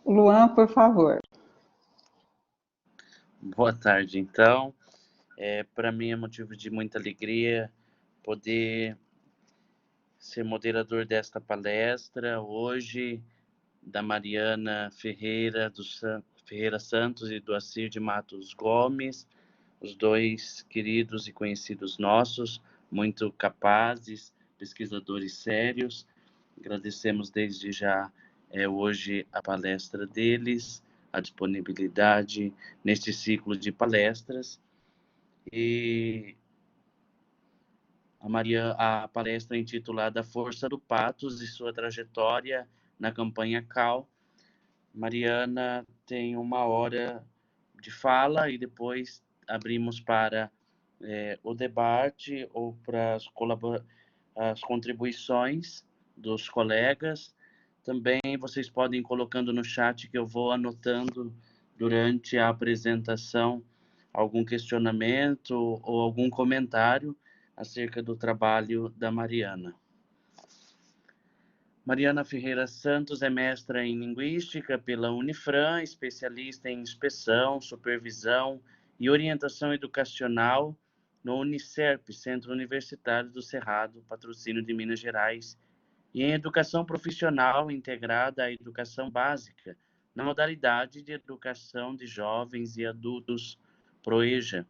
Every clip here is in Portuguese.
Luan, por favor. Boa tarde, então. Para mim é motivo de muita alegria poder ser moderador desta palestra hoje, da Mariana Ferreira Santos e do Assir de Matos Gomes, os dois queridos e conhecidos nossos, muito capazes, pesquisadores sérios. Agradecemos desde já hoje a palestra deles, a disponibilidade neste ciclo de palestras. E a palestra intitulada Força do Patos e sua trajetória na campanha CAL. Mariana tem 1 hora de fala e depois abrimos para o debate ou para as contribuições dos colegas. Também vocês podem ir colocando no chat que eu vou anotando durante a apresentação algum questionamento ou algum comentário acerca do trabalho da Mariana. Mariana Ferreira Santos é mestra em Linguística pela Unifran, especialista em inspeção, supervisão e orientação educacional no Unicerp, Centro Universitário do Cerrado, patrocínio de Minas Gerais, e em Educação Profissional integrada à Educação Básica, na modalidade de Educação de Jovens e Adultos, PROEJA,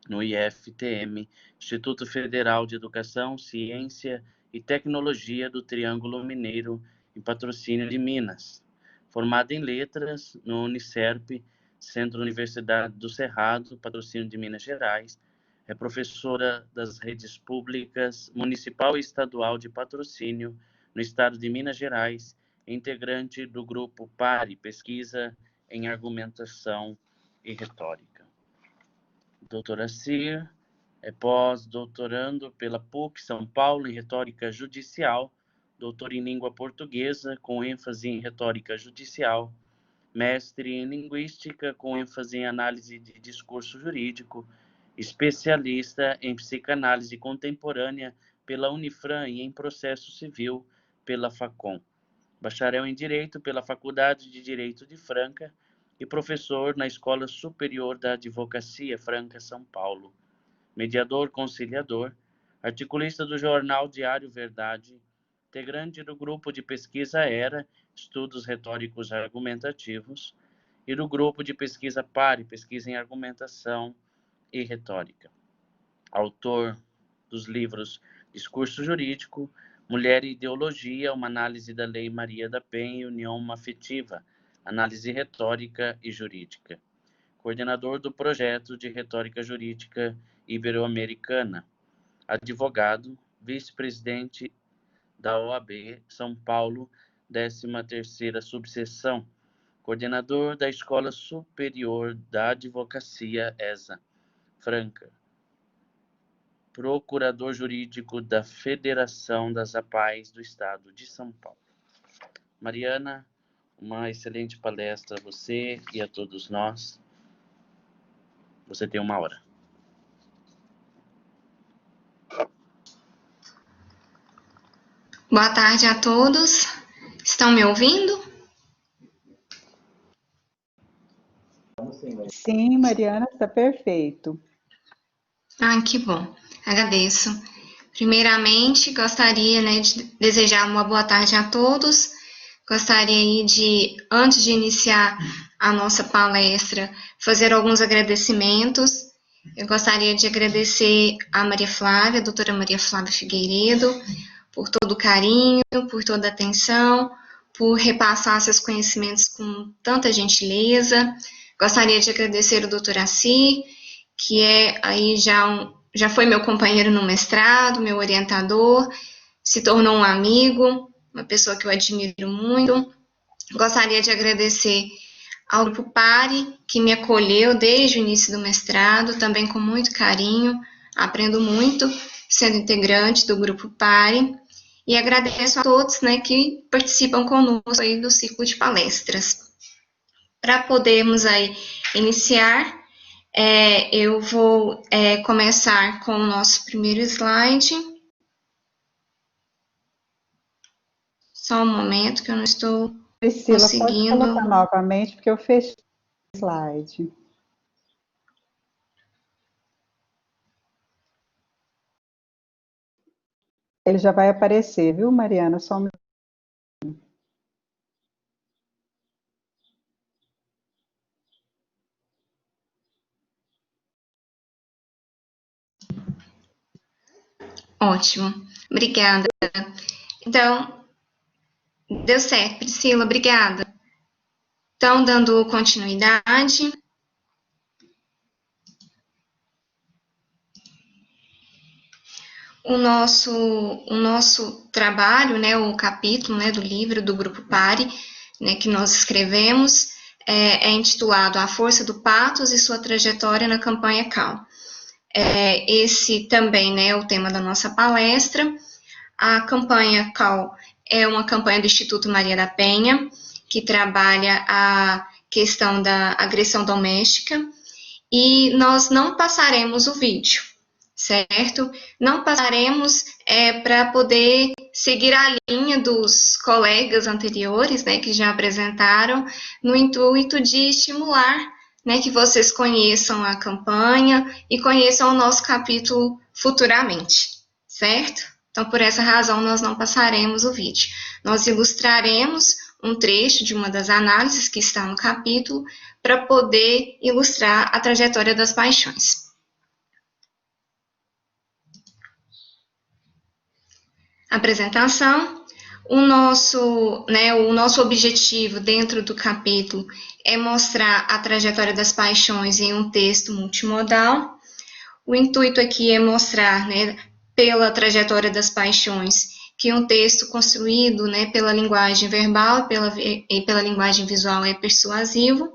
no IFTM, Instituto Federal de Educação, Ciência e Tecnologia do Triângulo Mineiro, em patrocínio de Minas. Formada em Letras no Unicerp, Centro Universidade do Cerrado, patrocínio de Minas Gerais, é professora das redes públicas municipal e estadual de patrocínio no estado de Minas Gerais, integrante do grupo PARE, Pesquisa em Argumentação e Retórica. Doutora Cir é pós-doutorando pela PUC São Paulo em Retórica Judicial, doutor em Língua Portuguesa com ênfase em Retórica Judicial, mestre em Linguística com ênfase em Análise de Discurso Jurídico, especialista em Psicanálise Contemporânea pela Unifran e em Processo Civil pela Facom, bacharel em Direito pela Faculdade de Direito de Franca e professor na Escola Superior da Advocacia Franca, São Paulo, mediador conciliador, articulista do jornal Diário Verdade, integrante do grupo de pesquisa ERA, Estudos Retóricos Argumentativos, e do grupo de pesquisa PARE, Pesquisa em Argumentação e Retórica. Autor dos livros Discurso Jurídico, Mulher e Ideologia, uma análise da Lei Maria da Penha e União Afetiva, análise retórica e jurídica. Coordenador do projeto de retórica jurídica ibero-americana. Advogado, vice-presidente da OAB São Paulo, 13ª subseção. Coordenador da Escola Superior da Advocacia ESA, Franca. Procurador Jurídico da Federação das APAES do Estado de São Paulo. Mariana, uma excelente palestra a você e a todos nós. Você tem 1 hora. Boa tarde a todos. Estão me ouvindo? Sim, Mariana, está perfeito. Que bom. Agradeço. Primeiramente, gostaria de desejar uma boa tarde a todos. Gostaria de, antes de iniciar a nossa palestra, fazer alguns agradecimentos. Eu gostaria de agradecer a Maria Flávia, a doutora Maria Flávia Figueiredo, por todo o carinho, por toda a atenção, por repassar seus conhecimentos com tanta gentileza. Gostaria de agradecer o doutor Assir, que aí já foi meu companheiro no mestrado, meu orientador, se tornou um amigo, uma pessoa que eu admiro muito. Gostaria de agradecer ao grupo PARE, que me acolheu desde o início do mestrado, também com muito carinho, aprendo muito sendo integrante do grupo PARE, e agradeço a todos que participam conosco aí do ciclo de palestras. Para podermos aí iniciar, eu vou começar com o nosso primeiro slide. Só um momento que eu não estou Priscila, pode colocar conseguindo. novamente, porque eu fechei o slide. Ele já vai aparecer, viu, Mariana? Só um... Ótimo, obrigada. Então, deu certo, Priscila, obrigada. Então, dando continuidade, o nosso trabalho, né, o capítulo, né, do livro do Grupo Pare, né, que nós escrevemos, é intitulado A Força do Patos e Sua Trajetória na Campanha CAL. Esse também, né, é o tema da nossa palestra. A campanha CAL é uma campanha do Instituto Maria da Penha, que trabalha a questão da agressão doméstica, e nós não passaremos o vídeo, certo? Não passaremos para poder seguir a linha dos colegas anteriores, né, que já apresentaram, no intuito de estimular, né, que vocês conheçam a campanha e conheçam o nosso capítulo futuramente, certo? Então, por essa razão, nós não passaremos o vídeo. Nós ilustraremos um trecho de uma das análises que está no capítulo para poder ilustrar a trajetória das paixões. Apresentação. O nosso objetivo dentro do capítulo é mostrar a trajetória das paixões em um texto multimodal. O intuito aqui é mostrar, né, pela trajetória das paixões, que um texto construído, né, pela linguagem verbal e pela linguagem visual é persuasivo.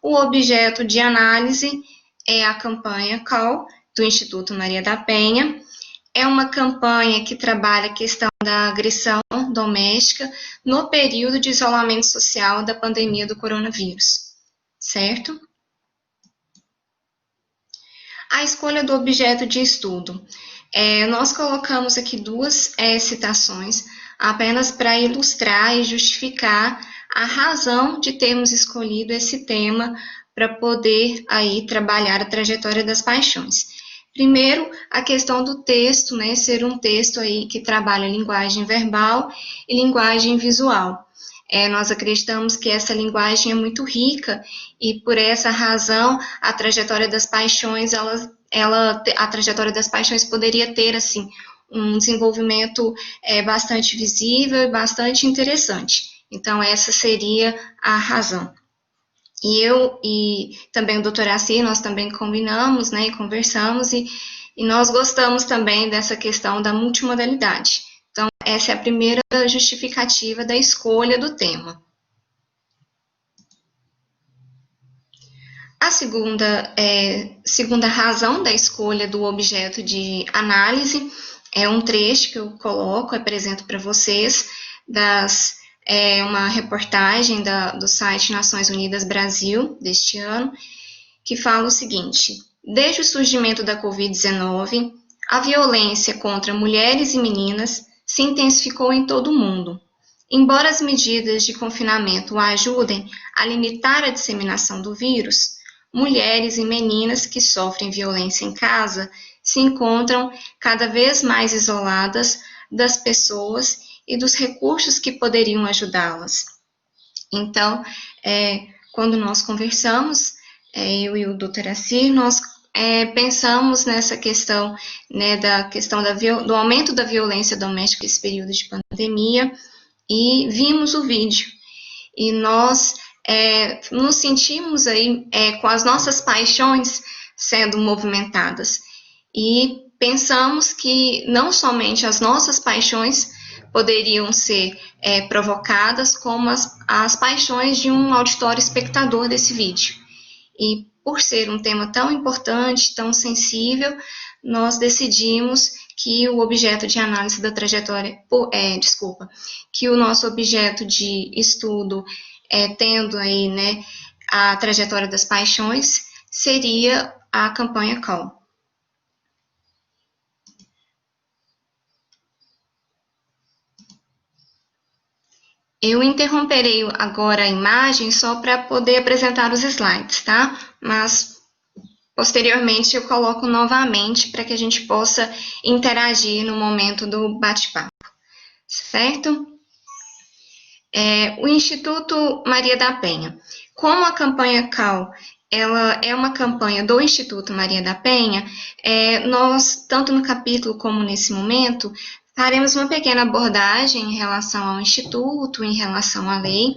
O objeto de análise é a campanha CAL, do Instituto Maria da Penha. É uma campanha que trabalha a questão da agressão doméstica no período de isolamento social da pandemia do coronavírus, certo? A escolha do objeto de estudo. Nós colocamos aqui duas citações apenas para ilustrar e justificar a razão de termos escolhido esse tema para poder aí trabalhar a trajetória das paixões. Primeiro, a questão do texto, né, ser um texto aí que trabalha linguagem verbal e linguagem visual. Nós acreditamos que essa linguagem é muito rica e, por essa razão, a trajetória das paixões, a trajetória das paixões poderia ter, assim, um desenvolvimento bastante visível e bastante interessante. Então, essa seria a razão. E eu e também o doutor Assi, nós também combinamos, né, e conversamos, e nós gostamos também dessa questão da multimodalidade. Então, essa é a primeira justificativa da escolha do tema. A segunda razão da escolha do objeto de análise é um trecho que eu coloco, apresento para vocês, uma reportagem do site Nações Unidas Brasil, deste ano, que fala o seguinte: desde o surgimento da Covid-19, a violência contra mulheres e meninas se intensificou em todo o mundo. Embora as medidas de confinamento ajudem a limitar a disseminação do vírus, mulheres e meninas que sofrem violência em casa se encontram cada vez mais isoladas das pessoas e dos recursos que poderiam ajudá-las. Então, quando nós conversamos, eu e o Dr. Assir, nós pensamos nessa questão, né, do aumento da violência doméstica nesse período de pandemia, e vimos o vídeo. E nós nos sentimos aí com as nossas paixões sendo movimentadas. E pensamos que não somente as nossas paixões poderiam ser provocadas, como as paixões de um auditório espectador desse vídeo. E por ser um tema tão importante, tão sensível, nós decidimos que o objeto de análise da trajetória, que o nosso objeto de estudo, tendo aí, né, a trajetória das paixões, seria a campanha CAL. Eu interromperei agora a imagem só para poder apresentar os slides, tá? Mas posteriormente eu coloco novamente para que a gente possa interagir no momento do bate-papo, certo? O Instituto Maria da Penha. Como a campanha CAL ela é uma campanha do Instituto Maria da Penha, nós, tanto no capítulo como nesse momento, faremos uma pequena abordagem em relação ao Instituto, em relação à lei,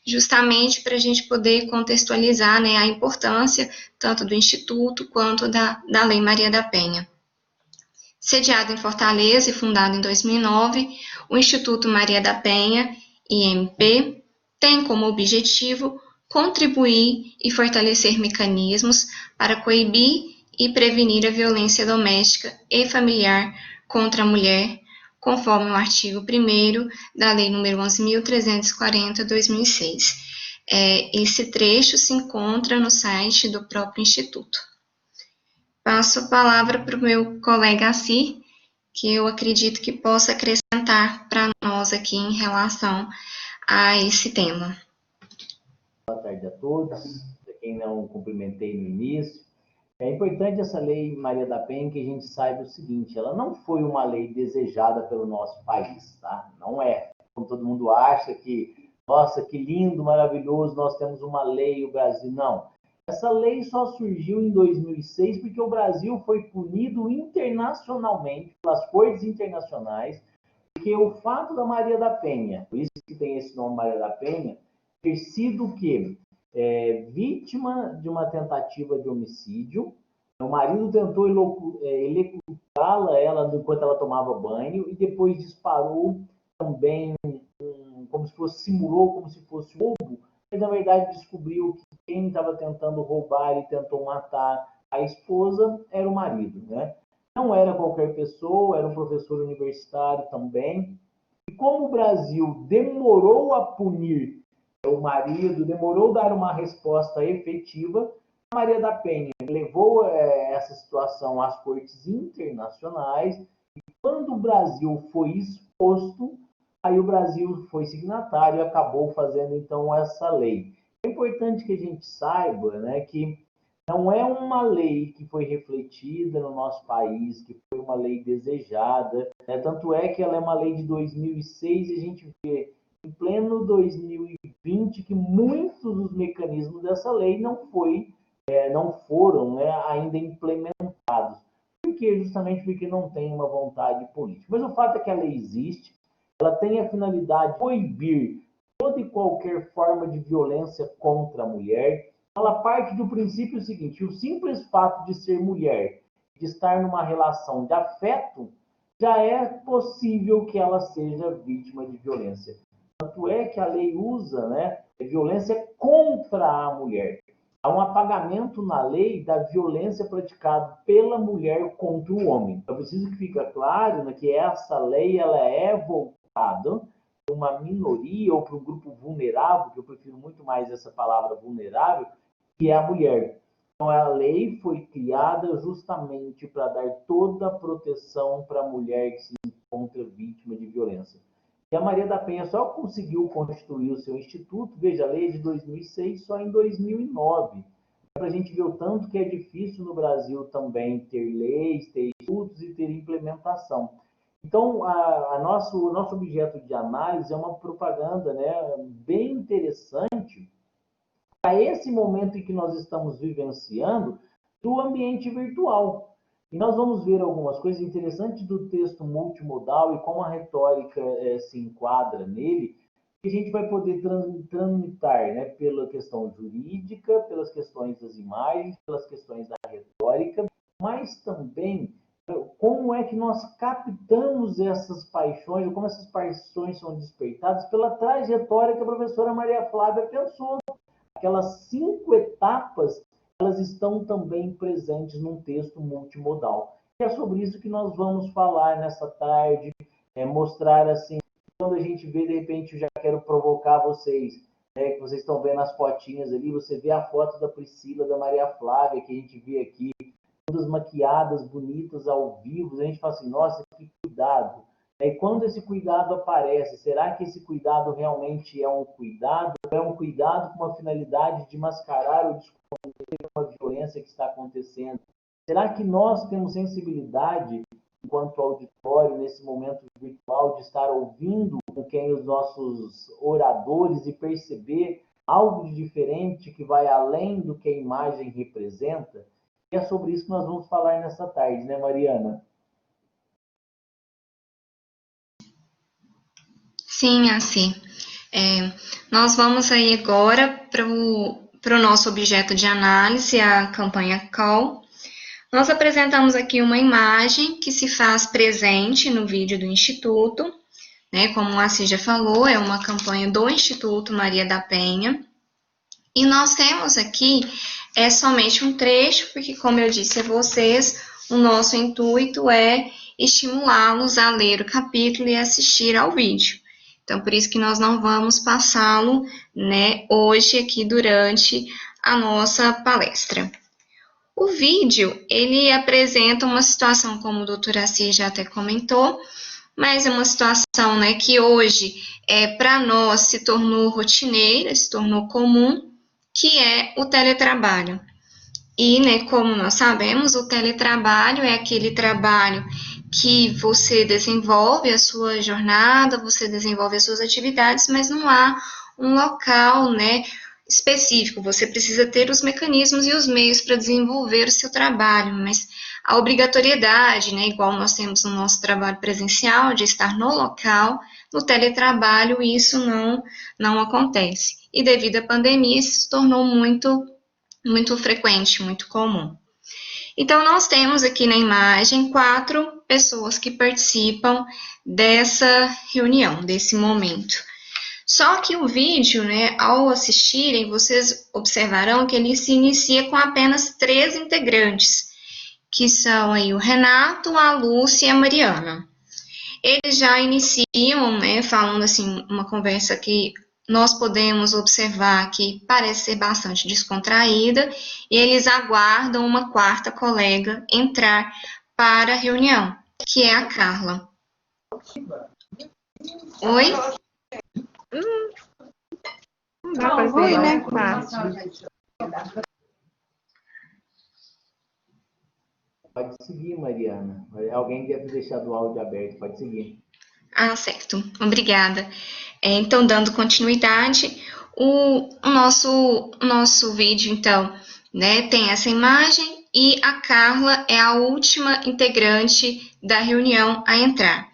justamente para a gente poder contextualizar, né, a importância tanto do Instituto quanto da Lei Maria da Penha. Sediado em Fortaleza e fundado em 2009, o Instituto Maria da Penha, IMP, tem como objetivo contribuir e fortalecer mecanismos para coibir e prevenir a violência doméstica e familiar contra a mulher, conforme o artigo 1º da Lei nº 11.340/2006. Esse trecho se encontra no site do próprio Instituto. Passo a palavra para o meu colega Assir, que eu acredito que possa acrescentar para nós aqui em relação a esse tema. Boa tarde a todos, para quem não cumprimentei no início. É importante essa lei Maria da Penha que a gente saiba o seguinte, ela não foi uma lei desejada pelo nosso país, tá? Não é. Como todo mundo acha que, nossa, que lindo, maravilhoso, nós temos uma lei, o Brasil. Não. Essa lei só surgiu em 2006 porque o Brasil foi punido internacionalmente, pelas cortes internacionais, porque o fato da Maria da Penha, por isso que tem esse nome Maria da Penha, ter sido o quê? Vítima de uma tentativa de homicídio. O marido tentou eletrocutá-la enquanto ela tomava banho e depois disparou também, como se fosse, simulou como se fosse roubo, mas na verdade descobriu que quem estava tentando roubar e tentou matar a esposa era o marido, né? Não era qualquer pessoa, era um professor universitário também. E como o Brasil demorou a punir o marido, demorou a dar uma resposta efetiva, a Maria da Penha levou essa situação às cortes internacionais e quando o Brasil foi exposto, aí o Brasil foi signatário e acabou fazendo então essa lei. É importante que a gente saiba, né, que não é uma lei que foi refletida no nosso país, que foi uma lei desejada, né? Tanto é que ela é uma lei de 2006 e a gente vê em pleno 2020 que muitos dos mecanismos dessa lei não foram, né, ainda implementados. Por quê? Justamente porque não tem uma vontade política. Mas o fato é que a lei existe, ela tem a finalidade de proibir toda e qualquer forma de violência contra a mulher. Ela parte do princípio seguinte: o simples fato de ser mulher, de estar numa relação de afeto, já é possível que ela seja vítima de violência. Tanto é que a lei usa, né, violência contra a mulher. Há um apagamento na lei da violência praticada pela mulher contra o homem. Eu preciso que fique claro, né, que essa lei ela é voltada para uma minoria ou para um grupo vulnerável, que eu prefiro muito mais essa palavra vulnerável, que é a mulher. Então, a lei foi criada justamente para dar toda a proteção para a mulher que se encontra vítima de violência. E a Maria da Penha só conseguiu constituir o seu instituto, veja, a lei é de 2006, só em 2009. Para a gente ver o tanto que é difícil no Brasil também ter leis, ter institutos e ter implementação. Então, o nosso objeto de análise é uma propaganda, né, bem interessante para esse momento em que nós estamos vivenciando do ambiente virtual. E nós vamos ver algumas coisas interessantes do texto multimodal e como a retórica se enquadra nele, que a gente vai poder tramitar, né, pela questão jurídica, pelas questões das imagens, pelas questões da retórica, mas também como é que nós captamos essas paixões, como essas paixões são despertadas pela trajetória que a professora Maria Flávia pensou. Aquelas 5 etapas, elas estão também presentes num texto multimodal. E é sobre isso que nós vamos falar nessa tarde, mostrar assim, quando a gente vê, de repente, eu já quero provocar vocês, né, que vocês estão vendo as fotinhas ali, você vê a foto da Priscila, da Maria Flávia, que a gente vê aqui, todas maquiadas, bonitas, ao vivo, a gente fala assim, nossa, que cuidado, E quando esse cuidado aparece, será que esse cuidado realmente é um cuidado? Ou é um cuidado com uma finalidade de mascarar ou de esconder uma violência que está acontecendo? Será que nós temos sensibilidade, enquanto auditório, nesse momento virtual, de estar ouvindo com quem os nossos oradores e perceber algo de diferente que vai além do que a imagem representa? E é sobre isso que nós vamos falar nessa tarde, né, Mariana? Sim, assim. Nós vamos aí agora para o nosso objeto de análise, a campanha CAL. Nós apresentamos aqui uma imagem que se faz presente no vídeo do Instituto, né? Como a Assis já falou, é uma campanha do Instituto Maria da Penha. E nós temos aqui somente um trecho, porque, como eu disse a vocês, o nosso intuito é estimulá-los a ler o capítulo e assistir ao vídeo. Então, por isso que nós não vamos passá-lo, né, hoje aqui durante a nossa palestra. O vídeo, ele apresenta uma situação, como o doutor Assis já até comentou, mas é uma situação, né, que hoje, para nós, se tornou rotineira, se tornou comum, que é o teletrabalho. E, né, como nós sabemos, o teletrabalho é aquele trabalho que você desenvolve a sua jornada, você desenvolve as suas atividades, mas não há um local, né, específico. Você precisa ter os mecanismos e os meios para desenvolver o seu trabalho, mas a obrigatoriedade, né, igual nós temos no nosso trabalho presencial, de estar no local, no teletrabalho isso não acontece. E devido à pandemia, isso se tornou muito frequente, muito comum. Então, nós temos aqui na imagem 4 pessoas que participam dessa reunião, desse momento. Só que o vídeo, né, ao assistirem, vocês observarão que ele se inicia com apenas 3 integrantes, que são aí o Renato, a Lúcia e a Mariana. Eles já iniciam, né, falando assim, uma conversa que nós podemos observar que parece ser bastante descontraída, e eles aguardam uma 4ª colega entrar para a reunião, que é a Carla. Oi? Não dá pra ver, né? Fácil. Pode seguir, Mariana. Alguém deve ter deixado o áudio aberto, pode seguir. Ah, certo. Obrigada. Então, dando continuidade, o nosso vídeo, então, né, tem essa imagem e a Carla é a última integrante da reunião a entrar.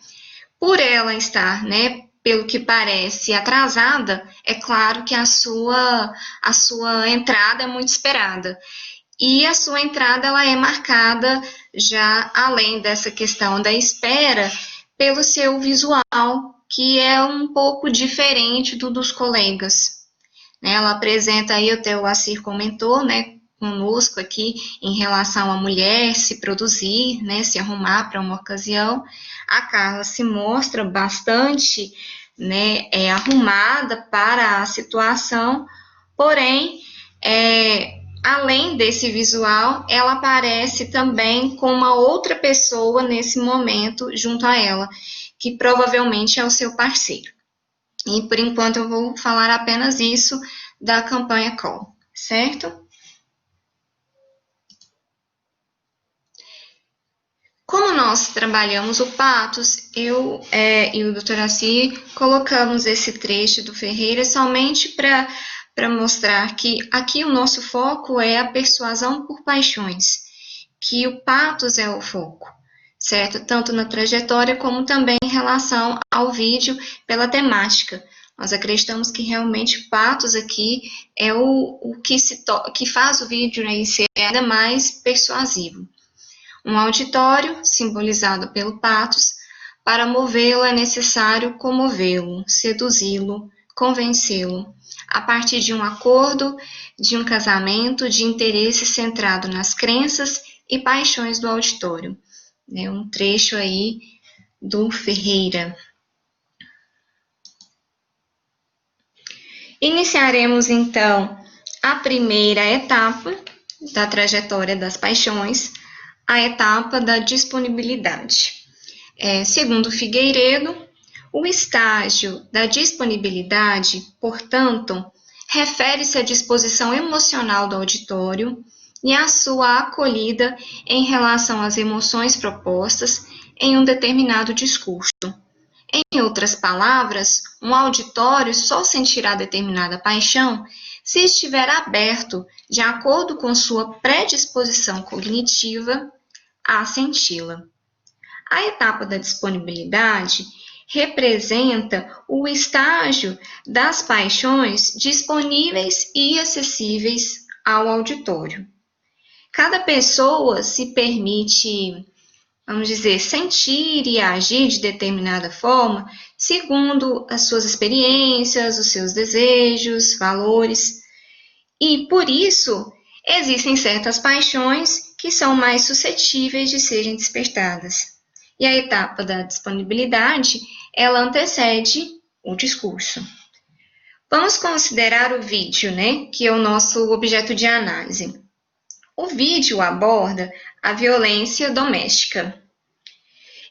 Por ela estar, né, pelo que parece, atrasada, é claro que a sua entrada é muito esperada. E a sua entrada ela é marcada, já além dessa questão da espera, pelo seu visual, que é um pouco diferente do dos colegas. Né? Ela apresenta aí, até o Assir comentou, né, conosco aqui, em relação à mulher se produzir, né, se arrumar para uma ocasião. A Carla se mostra bastante, né, arrumada para a situação, porém, além desse visual, ela aparece também com uma outra pessoa nesse momento junto a ela, que provavelmente é o seu parceiro. E por enquanto eu vou falar apenas isso da campanha CAL, certo? Como nós trabalhamos o Patos, eu e o Dr. Assi colocamos esse trecho do Ferreira somente para mostrar que aqui o nosso foco é a persuasão por paixões, que o patos é o foco, certo? Tanto na trajetória como também em relação ao vídeo pela temática. Nós acreditamos que realmente patos aqui é o que faz o vídeo, né, ser ainda mais persuasivo. Um auditório, simbolizado pelo patos, para movê-lo é necessário comovê-lo, seduzi-lo, convencê-lo, a partir de um acordo, de um casamento, de interesse centrado nas crenças e paixões do auditório. Um trecho aí do Ferreira. Iniciaremos, então, a primeira etapa da trajetória das paixões, a etapa da disponibilidade. Segundo Figueiredo, o estágio da disponibilidade, portanto, refere-se à disposição emocional do auditório e à sua acolhida em relação às emoções propostas em um determinado discurso. Em outras palavras, um auditório só sentirá determinada paixão se estiver aberto de acordo com sua predisposição cognitiva a senti-la. A etapa da disponibilidade representa o estágio das paixões disponíveis e acessíveis ao auditório. Cada pessoa se permite, vamos dizer, sentir e agir de determinada forma, segundo as suas experiências, os seus desejos, valores. E, por isso, existem certas paixões que são mais suscetíveis de serem despertadas. E a etapa da disponibilidade, ela antecede o discurso. Vamos considerar o vídeo, que é o nosso objeto de análise. O vídeo aborda a violência doméstica.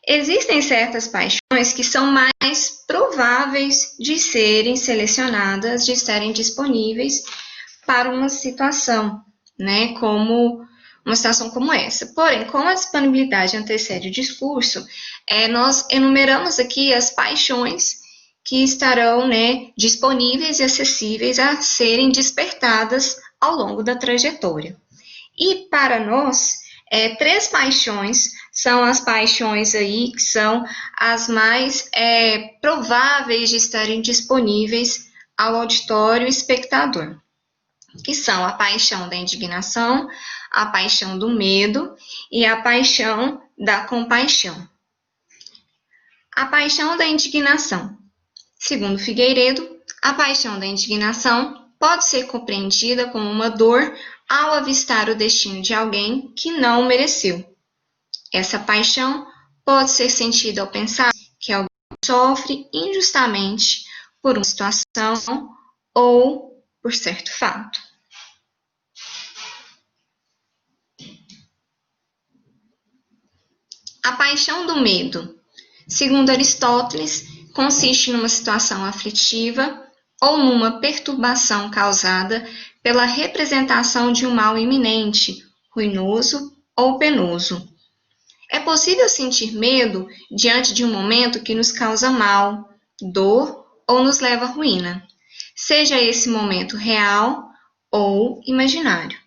Existem certas paixões que são mais prováveis de serem selecionadas, de estarem disponíveis para uma situação, como uma situação como essa. Porém, como a disponibilidade antecede o discurso, nós enumeramos aqui as paixões que estarão disponíveis e acessíveis a serem despertadas ao longo da trajetória. E para nós, 3 paixões são as paixões aí que são as mais prováveis de estarem disponíveis ao auditório e espectador, que são a paixão da indignação, a paixão do medo e a paixão da compaixão. A paixão da indignação. Segundo Figueiredo, a paixão da indignação pode ser compreendida como uma dor ao avistar o destino de alguém que não o mereceu. Essa paixão pode ser sentida ao pensar que alguém sofre injustamente por uma situação ou por certo fato. A paixão do medo, segundo Aristóteles, consiste numa situação aflitiva ou numa perturbação causada pela representação de um mal iminente, ruinoso ou penoso. É possível sentir medo diante de um momento que nos causa mal, dor ou nos leva à ruína, seja esse momento real ou imaginário.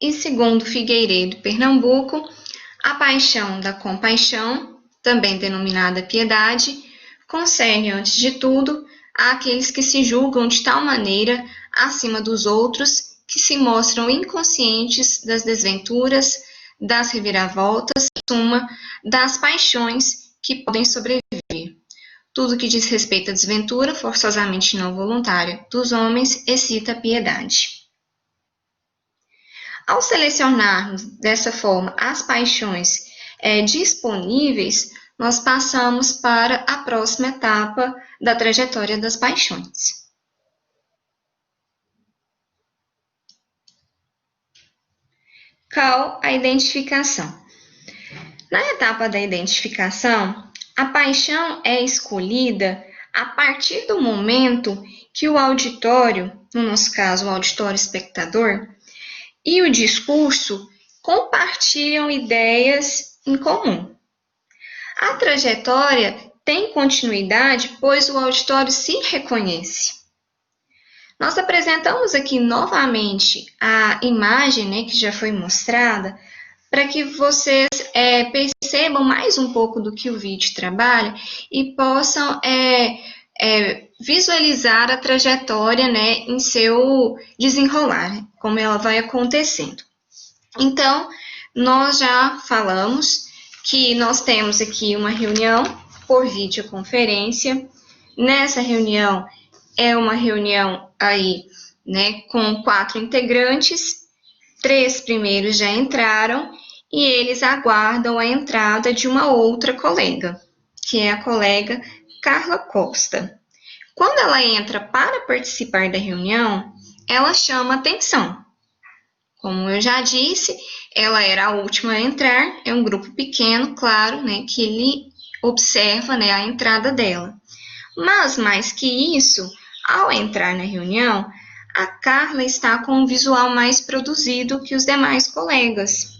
E segundo Figueiredo, Pernambuco, a paixão da compaixão, também denominada piedade, concerne, antes de tudo, àqueles que se julgam de tal maneira acima dos outros que se mostram inconscientes das desventuras, das reviravoltas, em suma, das paixões que podem sobreviver. Tudo que diz respeito à desventura, forçosamente não voluntária, dos homens, excita a piedade. Ao selecionarmos dessa forma as paixões disponíveis, nós passamos para a próxima etapa da trajetória das paixões. Qual a identificação? Na etapa da identificação, a paixão é escolhida a partir do momento que o auditório, no nosso caso o auditório espectador, e o discurso compartilham ideias em comum. A trajetória tem continuidade, pois o auditório se reconhece. Nós apresentamos aqui novamente a imagem, que já foi mostrada, para que vocês percebam mais um pouco do que o vídeo trabalha e possam visualizar a trajetória em seu desenrolar, como ela vai acontecendo. Então, nós já falamos que nós temos aqui uma reunião por videoconferência. Nessa reunião, é uma reunião aí, com 4 integrantes, 3 primeiros já entraram e eles aguardam a entrada de uma outra colega, que é a colega Carla Costa. Quando ela entra para participar da reunião, ela chama atenção. Como eu já disse, ela era a última a entrar, é um grupo pequeno, claro, né, que ele observa, né, a entrada dela. Mas, mais que isso, ao entrar na reunião, a Carla está com um visual mais produzido que os demais colegas.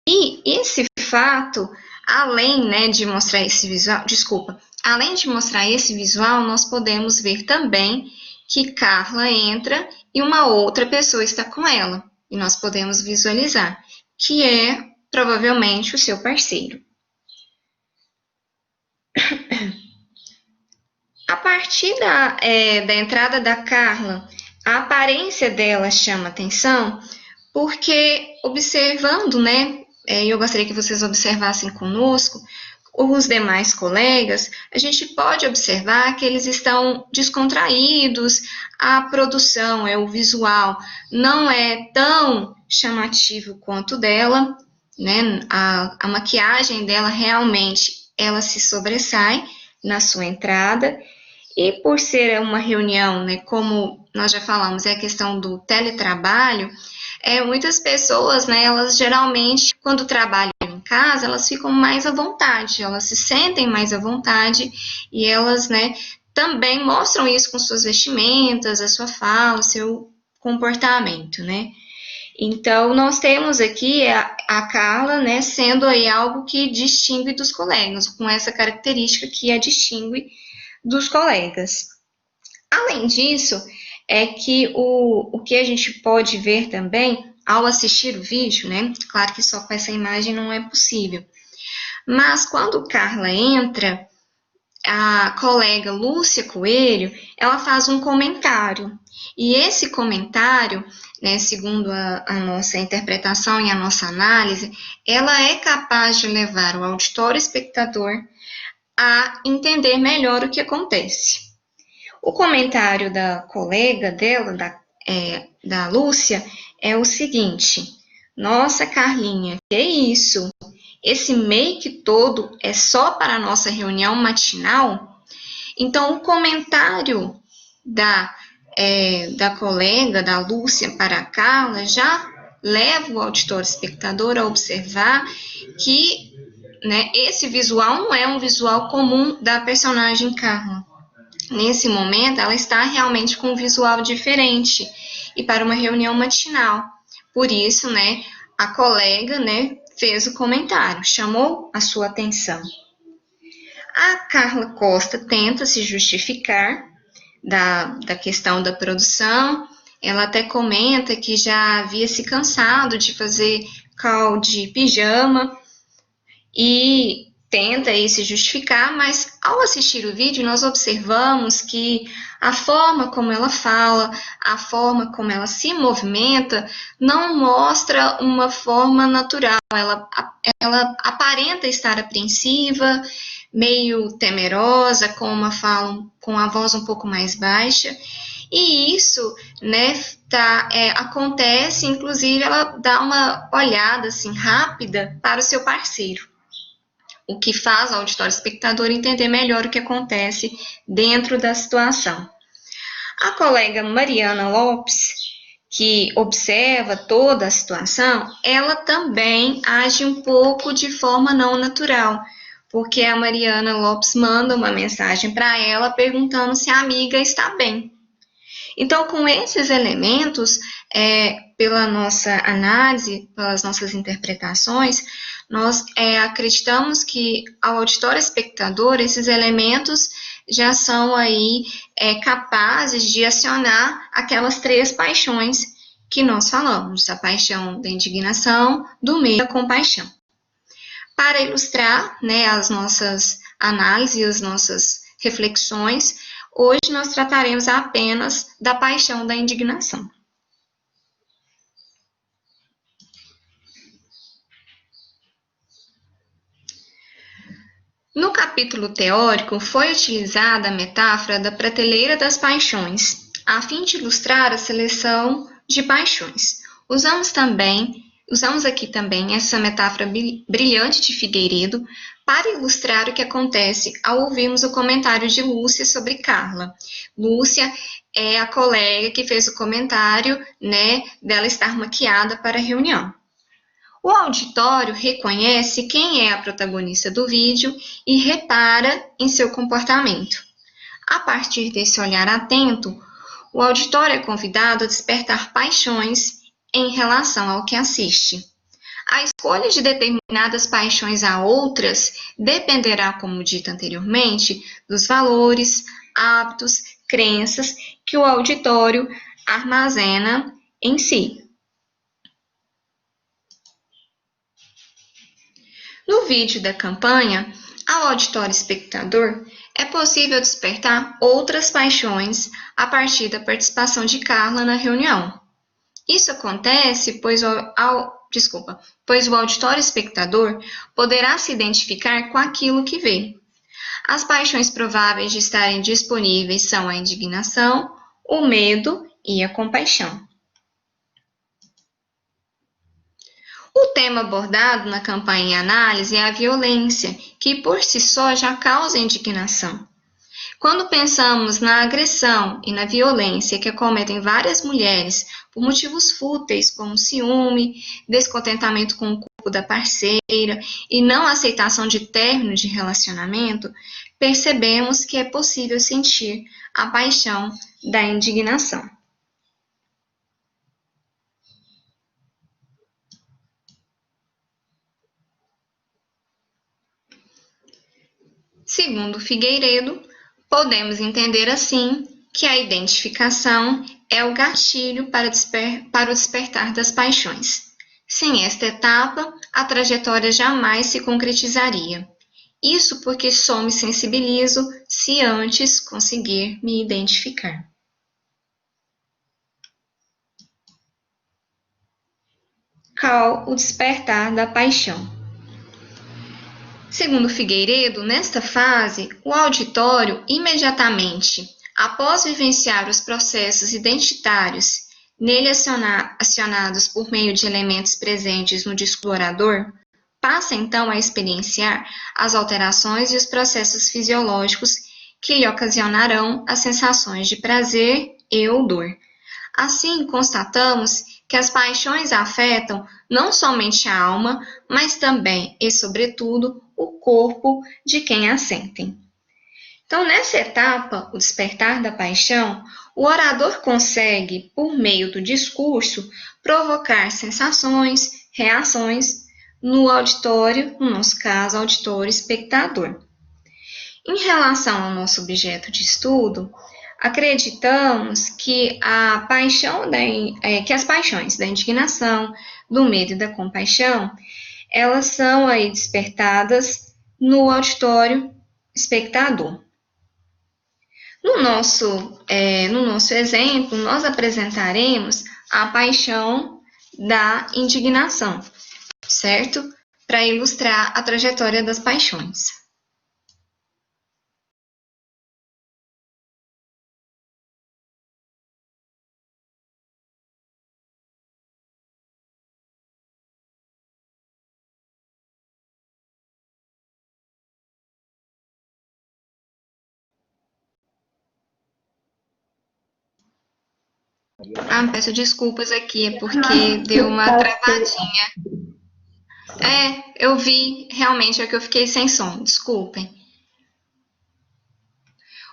E esse fato, além, né, de mostrar esse visual, além de mostrar esse visual, nós podemos ver também que Carla entra e uma outra pessoa está com ela. E nós podemos visualizar que é provavelmente o seu parceiro. A partir da entrada da Carla, a aparência dela chama atenção, porque observando, né, eu gostaria que vocês observassem conosco, os demais colegas, a gente pode observar que eles estão descontraídos, a produção, o visual, não é tão chamativo quanto dela, né? A maquiagem dela realmente, ela se sobressai na sua entrada, e por ser uma reunião, né, como nós já falamos, é a questão do teletrabalho, muitas pessoas, né, elas geralmente, quando trabalham em casa, elas ficam mais à vontade, elas se sentem mais à vontade e elas, né, também mostram isso com suas vestimentas, a sua fala, o seu comportamento, né. Então, nós temos aqui a Carla, né, sendo aí algo que distingue dos colegas, com essa característica que a distingue dos colegas. Além disso, é que o que a gente pode ver também ao assistir o vídeo, né? Claro que só com essa imagem não é possível. Mas quando Carla entra, a colega Lúcia Coelho, ela faz um comentário. E esse comentário, né, segundo a nossa interpretação e a nossa análise, ela é capaz de levar o auditório espectador a entender melhor o que acontece. O comentário da colega dela, da Lúcia, é o seguinte: nossa, Carlinha, que isso? Esse make todo é só para a nossa reunião matinal? Então, o comentário da colega, da Lúcia, para a Carla, já leva o auditório espectador a observar que, né, esse visual não é um visual comum da personagem Carla. Nesse momento, ela está realmente com um visual diferente e para uma reunião matinal. Por isso, né, a colega, né, fez o comentário, chamou a sua atenção. A Carla Costa tenta se justificar da questão da produção. Ela até comenta que já havia se cansado de fazer call de pijama e tenta aí se justificar, mas ao assistir o vídeo nós observamos que a forma como ela fala, a forma como ela se movimenta, não mostra uma forma natural. Ela aparenta estar apreensiva, meio temerosa, com uma fala, com a voz um pouco mais baixa. E isso, né, acontece, inclusive ela dá uma olhada assim rápida para o seu parceiro, o que faz o auditório espectador entender melhor o que acontece dentro da situação. A colega Mariana Lopes, que observa toda a situação, ela também age um pouco de forma não natural, porque a Mariana Lopes manda uma mensagem para ela perguntando se a amiga está bem. Então, com esses elementos, pela nossa análise, pelas nossas interpretações, nós acreditamos que ao auditório espectador, esses elementos já são aí capazes de acionar aquelas 3 paixões que nós falamos, a paixão da indignação, do medo e da compaixão. Para ilustrar, né, as nossas análises, as nossas reflexões, hoje nós trataremos apenas da paixão da indignação. No capítulo teórico, foi utilizada a metáfora da prateleira das paixões, a fim de ilustrar a seleção de paixões. Usamos aqui também essa metáfora brilhante de Figueiredo para ilustrar o que acontece ao ouvirmos o comentário de Lúcia sobre Carla. Lúcia é a colega que fez o comentário, né, dela estar maquiada para a reunião. O auditório reconhece quem é a protagonista do vídeo e repara em seu comportamento. A partir desse olhar atento, o auditório é convidado a despertar paixões em relação ao que assiste. A escolha de determinadas paixões a outras dependerá, como dito anteriormente, dos valores, hábitos, crenças que o auditório armazena em si. No vídeo da campanha, ao auditório espectador, é possível despertar outras paixões a partir da participação de Carla na reunião. Isso acontece pois o auditório espectador poderá se identificar com aquilo que vê. As paixões prováveis de estarem disponíveis são a indignação, o medo e a compaixão. O tema abordado na campanha em análise é a violência, que por si só já causa indignação. Quando pensamos na agressão e na violência que acometem várias mulheres por motivos fúteis, como ciúme, descontentamento com o corpo da parceira e não aceitação de término de relacionamento, percebemos que é possível sentir a paixão da indignação. Segundo Figueiredo, podemos entender assim que a identificação é o gatilho para o despertar das paixões. Sem esta etapa, a trajetória jamais se concretizaria. Isso porque só me sensibilizo se antes conseguir me identificar. O despertar da paixão. Segundo Figueiredo, nesta fase, o auditório, imediatamente após vivenciar os processos identitários nele acionados por meio de elementos presentes no disco orador, passa então a experienciar as alterações e os processos fisiológicos que lhe ocasionarão as sensações de prazer e ou dor. Assim, constatamos que as paixões afetam não somente a alma, mas também e, sobretudo, o corpo de quem a sentem. Então, nessa etapa, o despertar da paixão, o orador consegue, por meio do discurso, provocar sensações, reações no auditório, no nosso caso, auditório espectador. Em relação ao nosso objeto de estudo, acreditamos que as paixões da indignação, do medo e da compaixão, elas são aí despertadas no auditório espectador. No nosso exemplo, nós apresentaremos a paixão da indignação, certo? Para ilustrar a trajetória das paixões. Peço desculpas aqui, é porque deu uma travadinha. Eu vi, realmente, é que eu fiquei sem som, desculpem.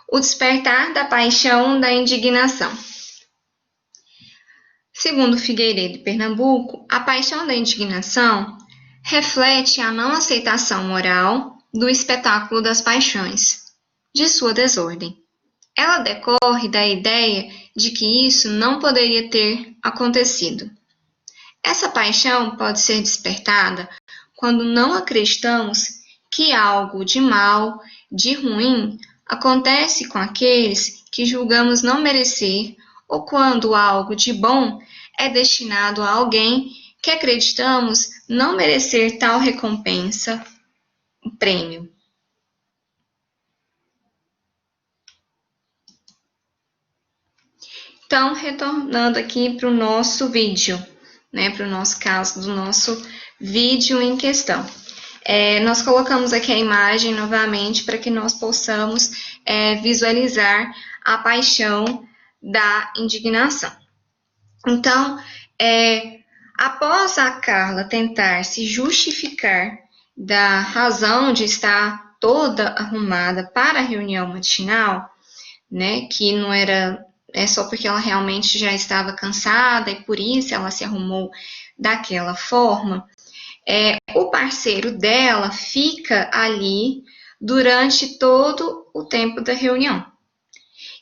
O despertar da paixão da indignação. Segundo Figueiredo e Pernambuco, a paixão da indignação reflete a não aceitação moral do espetáculo das paixões, de sua desordem. Ela decorre da ideia de que isso não poderia ter acontecido. Essa paixão pode ser despertada quando não acreditamos que algo de mal, de ruim, acontece com aqueles que julgamos não merecer, ou quando algo de bom é destinado a alguém que acreditamos não merecer tal recompensa, prêmio. Então, retornando aqui para o nosso vídeo, para o nosso caso, do nosso vídeo em questão. Nós colocamos aqui a imagem novamente para que nós possamos visualizar a paixão da indignação. Então, após a Carla tentar se justificar da razão de estar toda arrumada para a reunião matinal, né, que não era só porque ela realmente já estava cansada e por isso ela se arrumou daquela forma, o parceiro dela fica ali durante todo o tempo da reunião.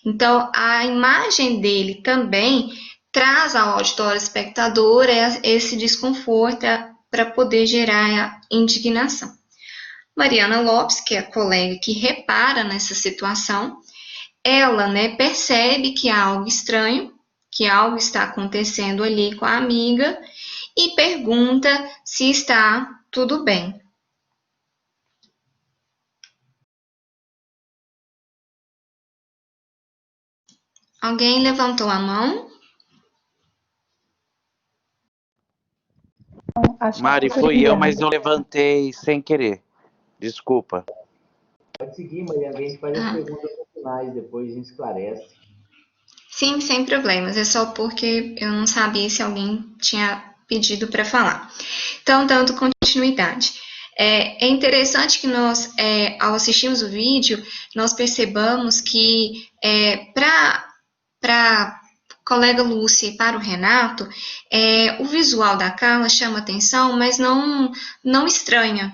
Então, a imagem dele também traz ao auditório espectador esse desconforto para poder gerar a indignação. Mariana Lopes, que é a colega que repara nessa situação, ela, né, percebe que há algo estranho, que algo está acontecendo ali com a amiga e pergunta se está tudo bem. Alguém levantou a mão? Mari, fui eu, mas eu levantei sem querer. Desculpa. Pode seguir, Mariana, a gente faz as perguntas finais, depois a gente esclarece. Sim, sem problemas. É só porque eu não sabia se alguém tinha pedido para falar. Então, dando continuidade. É interessante que nós, ao assistirmos o vídeo, nós percebamos que para colega Lúcia e para o Renato, o visual da Carla chama atenção, mas não estranha.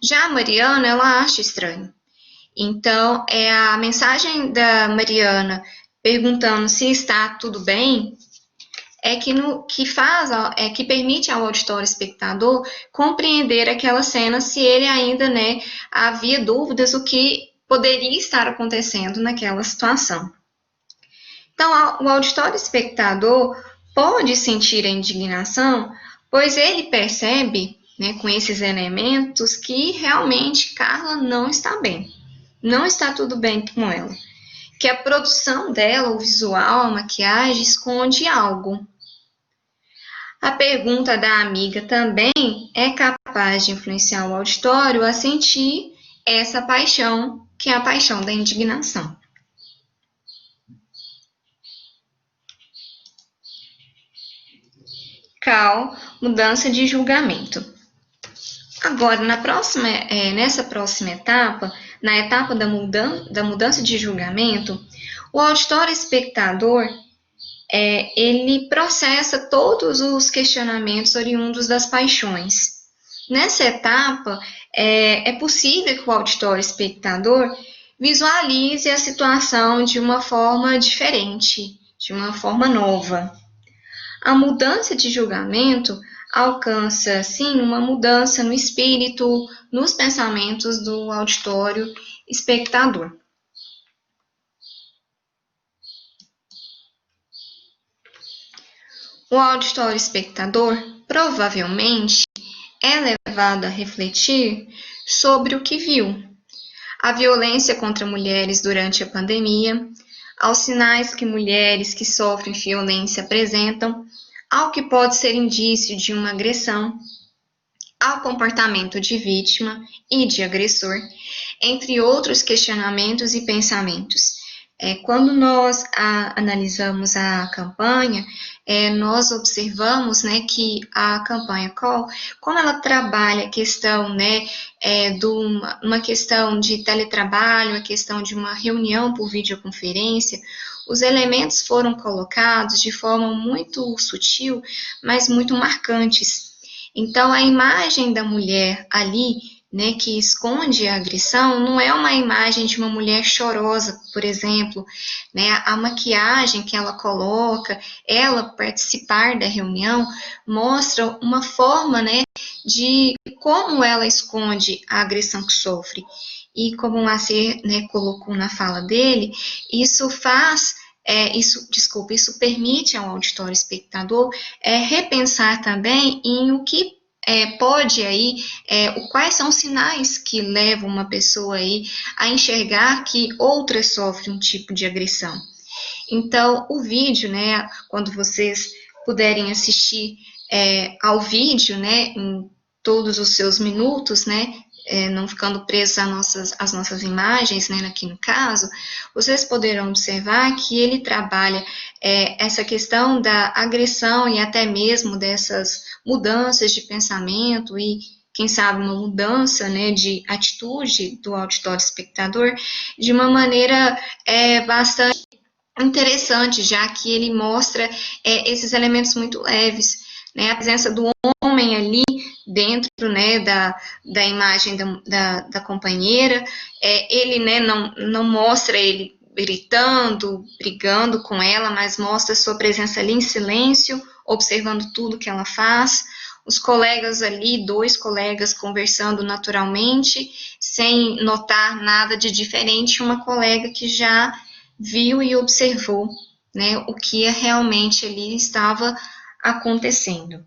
Já a Mariana, ela acha estranho. Então, a mensagem da Mariana perguntando se está tudo bem que permite ao auditório espectador compreender aquela cena se ele ainda, né, havia dúvidas do que poderia estar acontecendo naquela situação. Então, o auditório espectador pode sentir a indignação, pois ele percebe, né, com esses elementos, que realmente Carla não está bem. Não está tudo bem com ela. Que a produção dela, o visual, a maquiagem, esconde algo. A pergunta da amiga também é capaz de influenciar o auditório a sentir essa paixão, que é a paixão da indignação. Cal, mudança de julgamento. Agora, nessa próxima etapa, na etapa da mudança de julgamento, o auditório espectador, ele processa todos os questionamentos oriundos das paixões. Nessa etapa, é possível que o auditório espectador visualize a situação de uma forma diferente, de uma forma nova. A mudança de julgamento alcança, sim, uma mudança no espírito, nos pensamentos do auditório espectador. O auditório espectador provavelmente é levado a refletir sobre o que viu. A violência contra mulheres durante a pandemia, aos sinais que mulheres que sofrem violência apresentam, ao que pode ser indício de uma agressão, ao comportamento de vítima e de agressor, entre outros questionamentos e pensamentos. Quando nós analisamos a campanha, nós observamos, né, que a campanha COL, como ela trabalha a questão, né, uma questão de teletrabalho, a questão de uma reunião por videoconferência, os elementos foram colocados de forma muito sutil, mas muito marcantes. Então, a imagem da mulher ali, né, que esconde a agressão, não é uma imagem de uma mulher chorosa, por exemplo, né, a maquiagem que ela coloca, ela participar da reunião, mostra uma forma, né, de como ela esconde a agressão que sofre. E como o Lacer, né, colocou na fala dele, isso permite ao auditório espectador repensar também em o que pode aí, quais são os sinais que levam uma pessoa aí a enxergar que outras sofrem um tipo de agressão. Então, o vídeo, né, quando vocês puderem assistir ao vídeo, né, em todos os seus minutos, né, não ficando presos às nossas imagens, né, aqui no caso, vocês poderão observar que ele trabalha essa questão da agressão e até mesmo dessas mudanças de pensamento e, quem sabe, uma mudança, né, de atitude do auditório espectador de uma maneira bastante interessante, já que ele mostra esses elementos muito leves, né, a presença do homem ali dentro, né, da imagem da companheira, ele, né, não mostra ele gritando, brigando com ela, mas mostra sua presença ali em silêncio, observando tudo que ela faz, os colegas ali, 2 colegas conversando naturalmente, sem notar nada de diferente, uma colega que já viu e observou, né, o que realmente ali estava acontecendo.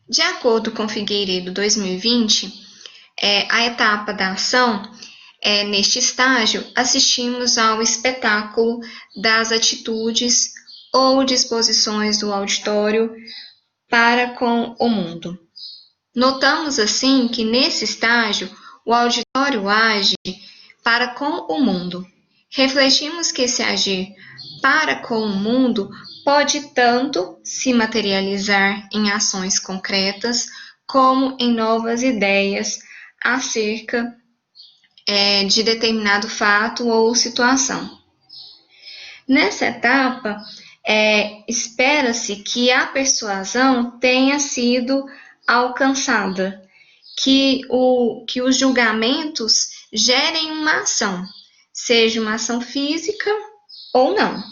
De acordo com Figueiredo 2020, a etapa da ação, neste estágio, assistimos ao espetáculo das atitudes ou disposições do auditório para com o mundo. Notamos, assim, que nesse estágio, o auditório age para com o mundo. Refletimos que esse agir para com o mundo pode tanto se materializar em ações concretas, como em novas ideias acerca de determinado fato ou situação. Nessa etapa, espera-se que a persuasão tenha sido alcançada, que os julgamentos gerem uma ação, seja uma ação física ou não.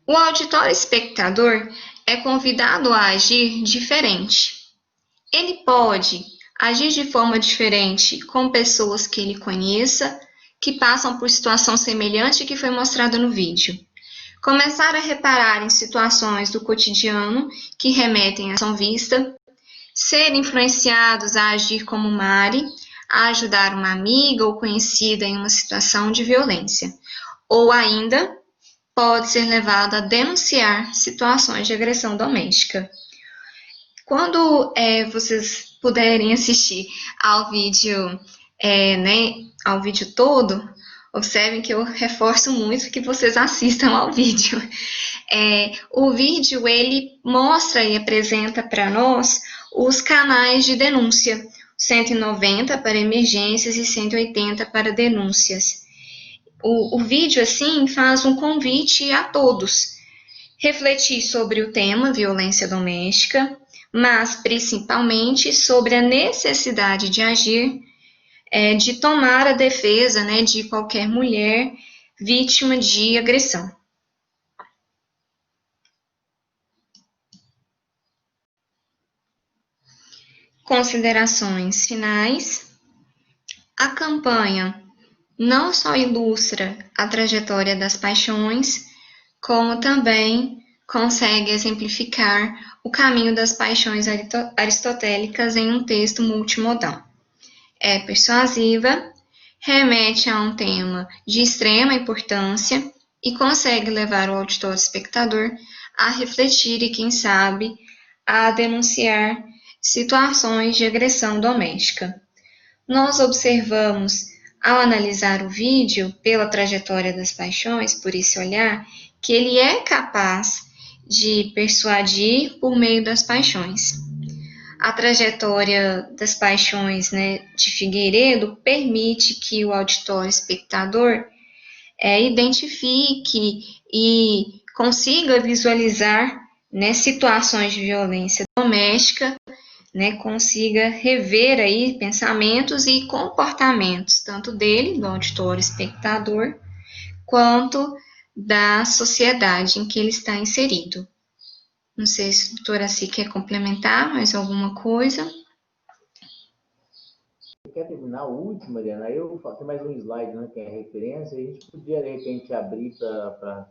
O auditório espectador é convidado a agir diferente. Ele pode agir de forma diferente com pessoas que ele conheça, que passam por situação semelhante que foi mostrada no vídeo. Começar a reparar em situações do cotidiano que remetem à ação vista, ser influenciados a agir como Mari, a ajudar uma amiga ou conhecida em uma situação de violência, ou ainda pode ser levado a denunciar situações de agressão doméstica. Quando vocês puderem assistir ao vídeo, ao vídeo todo, observem que eu reforço muito que vocês assistam ao vídeo. O vídeo, ele mostra e apresenta para nós os canais de denúncia, 190 para emergências e 180 para denúncias. O vídeo, assim, faz um convite a todos refletir sobre o tema violência doméstica, mas principalmente sobre a necessidade de agir, de tomar a defesa, né, de qualquer mulher vítima de agressão. Considerações finais. A campanha não só ilustra a trajetória das paixões, como também consegue exemplificar o caminho das paixões aristotélicas em um texto multimodal. É persuasiva, remete a um tema de extrema importância e consegue levar o auditor espectador a refletir e, quem sabe, a denunciar situações de agressão doméstica. Nós observamos, ao analisar o vídeo pela trajetória das paixões, por esse olhar, que ele é capaz de persuadir por meio das paixões. A trajetória das paixões, né, de Figueiredo permite que o auditório espectador identifique e consiga visualizar, né, situações de violência doméstica, né, consiga rever aí pensamentos e comportamentos, tanto dele, do auditório espectador, quanto da sociedade em que ele está inserido. Não sei se a doutora Si quer complementar mais alguma coisa. Quer terminar o último, Mariana? Aí eu tenho mais um slide, né, que é referência, a gente podia, de repente, abrir para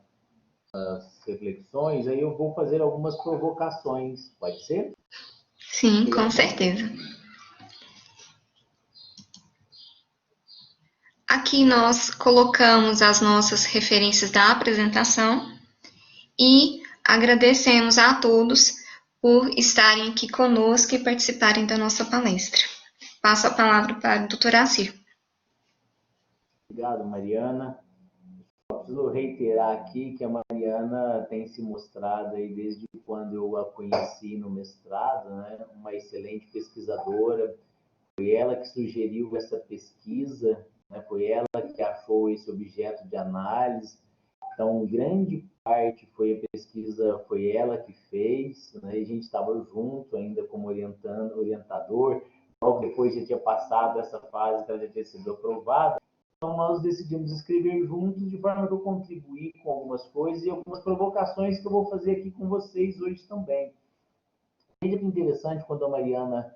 as reflexões, aí eu vou fazer algumas provocações, pode ser? Sim, com certeza. Aqui nós colocamos as nossas referências da apresentação e agradecemos a todos por estarem aqui conosco e participarem da nossa palestra. Passo a palavra para o doutor Acir. Obrigado, Mariana. Só preciso reiterar aqui que a Mariana tem se mostrado aí desde quando eu a conheci no mestrado, né? Uma excelente pesquisadora. Foi ela que sugeriu essa pesquisa, né? Foi ela que achou esse objeto de análise. Então, grande parte foi a pesquisa, foi ela que fez, né? E a gente estava junto ainda como orientador. Logo depois já tinha passado essa fase que ela já tinha sido aprovada. Então, nós decidimos escrever juntos, de forma que eu contribuí com algumas coisas e algumas provocações que eu vou fazer aqui com vocês hoje também. Veja que interessante quando a Mariana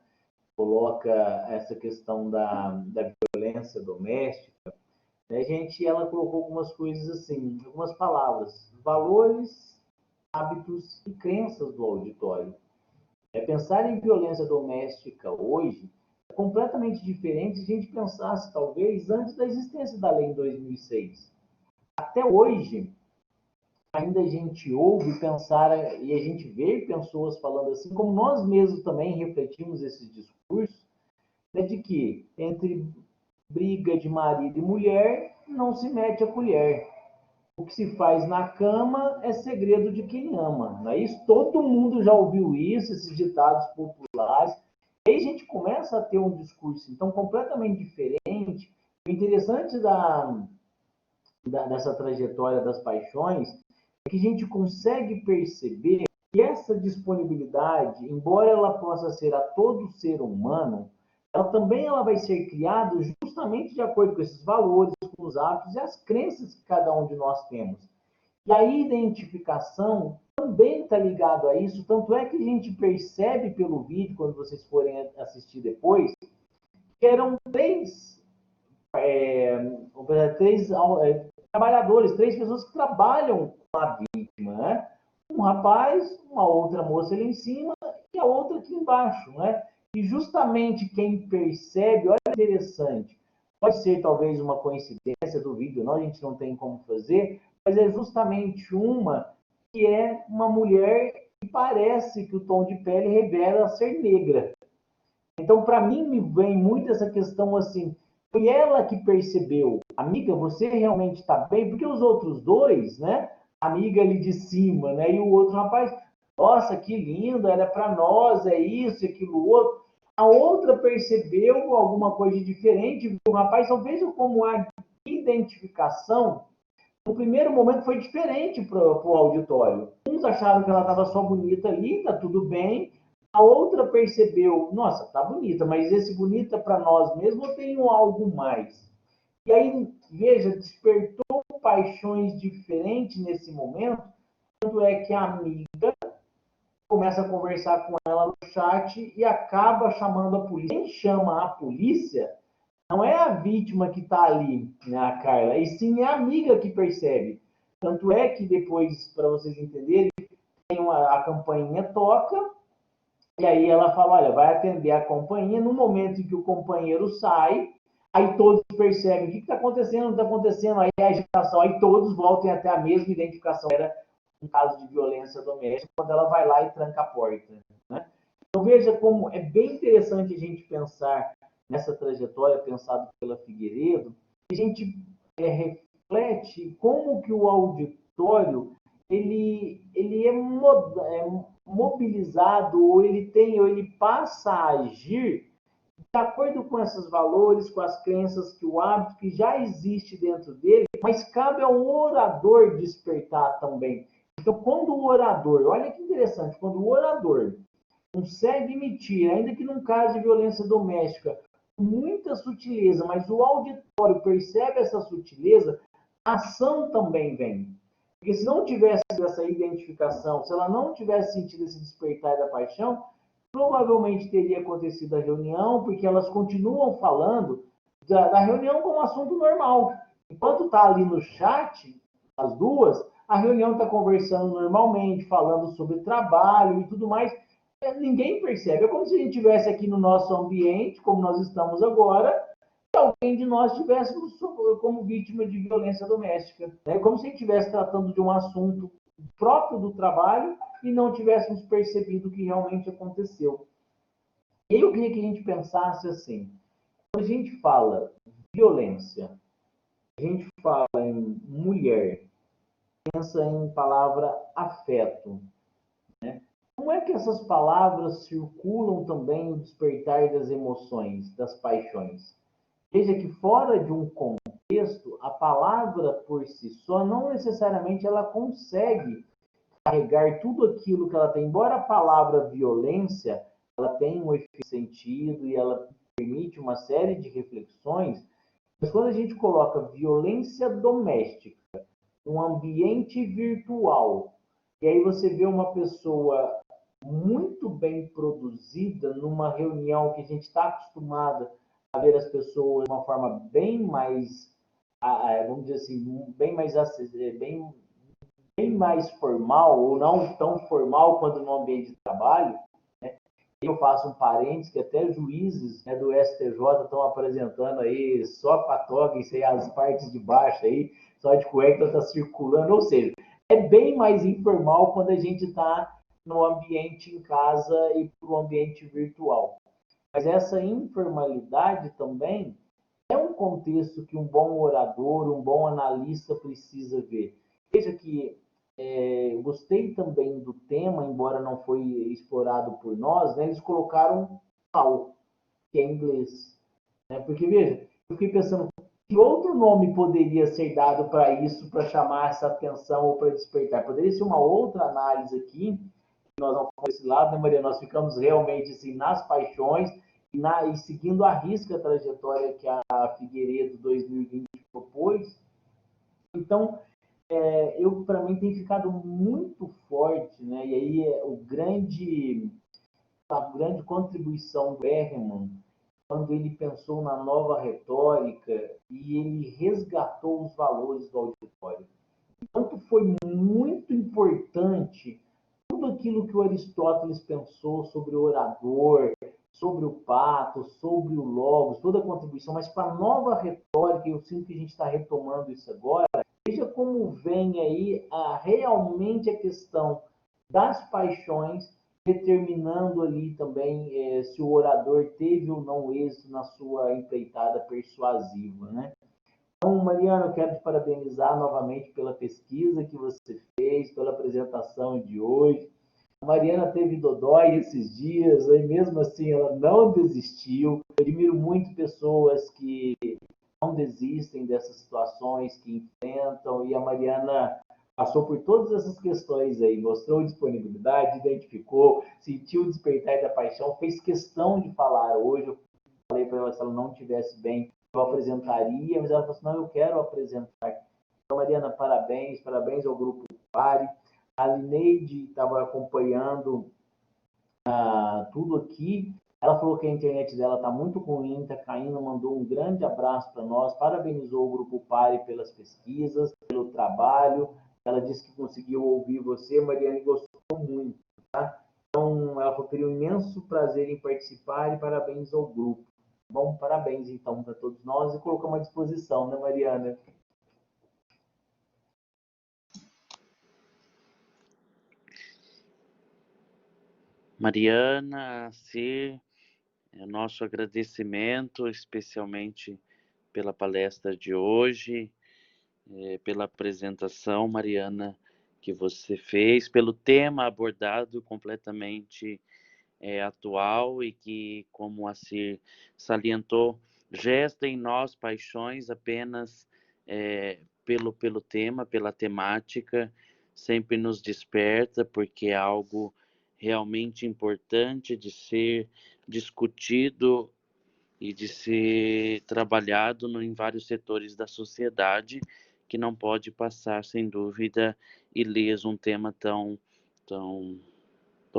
coloca essa questão da violência doméstica, né? Ela colocou algumas coisas assim, algumas palavras, valores, hábitos e crenças do auditório. Pensar em violência doméstica hoje é completamente diferente se a gente pensasse, talvez, antes da existência da lei em 2006. Até hoje, ainda a gente ouve pensar, e a gente vê pessoas falando assim, como nós mesmos também refletimos esses discursos, né, de que entre briga de marido e mulher não se mete a colher. O que se faz na cama é segredo de quem ama. Não é isso? Todo mundo já ouviu isso, esses ditados populares. E aí a gente começa a ter um discurso, então, completamente diferente. O interessante dessa trajetória das paixões é que a gente consegue perceber que essa disponibilidade, embora ela possa ser a todo ser humano, ela vai ser criada justamente de acordo com esses valores, com os hábitos e as crenças que cada um de nós temos. E a identificação também está ligado a isso, tanto é que a gente percebe pelo vídeo, quando vocês forem assistir depois, que eram três trabalhadores, três pessoas que trabalham com a vítima, né? Um rapaz, uma outra moça ali em cima e a outra aqui embaixo, né? E justamente quem percebe, olha que interessante, pode ser talvez uma coincidência do vídeo, não, a gente não tem como fazer, mas é justamente uma que é uma mulher que parece que o tom de pele revela ser negra. Então, para mim, me vem muito essa questão assim, foi ela que percebeu, amiga, você realmente está bem? Porque os outros dois, né, a amiga ali de cima, né, e o outro rapaz, nossa, que lindo, era para nós, é isso, aquilo outro. A outra percebeu alguma coisa diferente, viu? O rapaz, então veja como a identificação, no primeiro momento, foi diferente para o auditório. Uns acharam que ela estava só bonita ali, tá tudo bem. A outra percebeu, nossa, tá bonita, mas esse bonita para nós mesmo eu tenho algo mais. E aí, veja, despertou paixões diferentes nesse momento, tanto é que a amiga começa a conversar com ela no chat e acaba chamando a polícia. Quem chama a polícia não é a vítima que está ali, né, a Carla, e sim a amiga que percebe. Tanto é que depois, para vocês entenderem, a campainha toca, e aí ela fala, olha, vai atender a campainha. No momento em que o companheiro sai, aí todos percebem o que está acontecendo, não está acontecendo, aí a agitação, aí todos voltem até a mesma identificação. Era um caso de violência doméstica, quando ela vai lá e tranca a porta, né? Então veja como é bem interessante a gente pensar nessa trajetória pensada pela Figueiredo, a gente reflete como que o auditório ele é mobilizado, ou ele passa a agir de acordo com esses valores, com as crenças, que o hábito que já existe dentro dele, mas cabe ao orador despertar também. Então, quando o orador, olha que interessante, quando o orador consegue emitir, ainda que num caso de violência doméstica, muita sutileza, mas o auditório percebe essa sutileza, a ação também vem. Porque se não tivesse essa identificação, se ela não tivesse sentido esse despertar da paixão, provavelmente teria acontecido a reunião, porque elas continuam falando da reunião como assunto normal. Enquanto está ali no chat, as duas, a reunião está conversando normalmente, falando sobre trabalho e tudo mais. Ninguém percebe. É como se a gente estivesse aqui no nosso ambiente, como nós estamos agora, alguém de nós estivéssemos como vítima de violência doméstica. Né? Como se a gente estivesse tratando de um assunto próprio do trabalho e não tivéssemos percebido o que realmente aconteceu. E aí eu queria que a gente pensasse assim, quando a gente fala violência, a gente fala em mulher, pensa em palavra afeto, né? Como é que essas palavras circulam também no despertar das emoções, das paixões? Veja que fora de um contexto, a palavra por si só, não necessariamente ela consegue carregar tudo aquilo que ela tem. Embora a palavra violência, ela tenha um efeito sentido e ela permite uma série de reflexões, mas quando a gente coloca violência doméstica, um ambiente virtual, e aí você vê uma pessoa muito bem produzida numa reunião que a gente está acostumado a ver as pessoas de uma forma bem mais, vamos dizer assim, bem mais formal, ou não tão formal quanto no ambiente de trabalho. Né? Eu faço um parênteses que até juízes, né, do STJ estão apresentando aí só com a toga, isso aí, as partes de baixo aí, só de cueca está circulando, ou seja, é bem mais informal quando a gente está no ambiente em casa e para o ambiente virtual. Mas essa informalidade também é um contexto que um bom orador, um bom analista precisa ver. Veja que gostei também do tema, embora não foi explorado por nós, né, eles colocaram PAL, que é em inglês. Né? Porque, veja, eu fiquei pensando, que outro nome poderia ser dado para isso, para chamar essa atenção ou para despertar? Poderia ser uma outra análise aqui, nós não fomos desse lado, né, Maria? Nós ficamos realmente assim, nas paixões e seguindo a risca a trajetória que a Figueiredo 2020 propôs. Então, para mim tem ficado muito forte, né? E aí a grande contribuição do Bergman, quando ele pensou na nova retórica e ele resgatou os valores do auditório. Tanto foi muito importante tudo aquilo que o Aristóteles pensou sobre o orador, sobre o patos, sobre o logos, toda a contribuição, mas para a nova retórica, eu sinto que a gente está retomando isso agora, veja como vem aí realmente a questão das paixões, determinando ali também se o orador teve ou não êxito na sua empreitada persuasiva, né? Então, Mariana, eu quero te parabenizar novamente pela pesquisa que você fez, pela apresentação de hoje. A Mariana teve dodói esses dias, e mesmo assim ela não desistiu. Eu admiro muito pessoas que não desistem dessas situações, que enfrentam, e a Mariana passou por todas essas questões aí, mostrou disponibilidade, identificou, sentiu o despertar da paixão, fez questão de falar hoje. Eu falei para ela, se ela não estivesse bem, eu apresentaria, mas ela falou assim, não, eu quero apresentar. Então, Mariana, parabéns, parabéns ao Grupo Pare. A Lineide estava acompanhando tudo aqui. Ela falou que a internet dela está muito ruim, está caindo, mandou um grande abraço para nós, parabenizou o Grupo Pare pelas pesquisas, pelo trabalho. Ela disse que conseguiu ouvir você, Mariana, e gostou muito. Tá? Então, ela falou que teria um imenso prazer em participar e parabéns ao grupo. Bom, parabéns então para todos nós e colocamos à disposição, né, Mariana? Mariana, Cir, nosso agradecimento, especialmente pela palestra de hoje, pela apresentação, Mariana, que você fez, pelo tema abordado completamente atual e que, como a Cir salientou, gesta em nós paixões apenas pelo tema, pela temática, sempre nos desperta, porque é algo realmente importante de ser discutido e de ser trabalhado em vários setores da sociedade, que não pode passar, sem dúvida, ileso um tema tão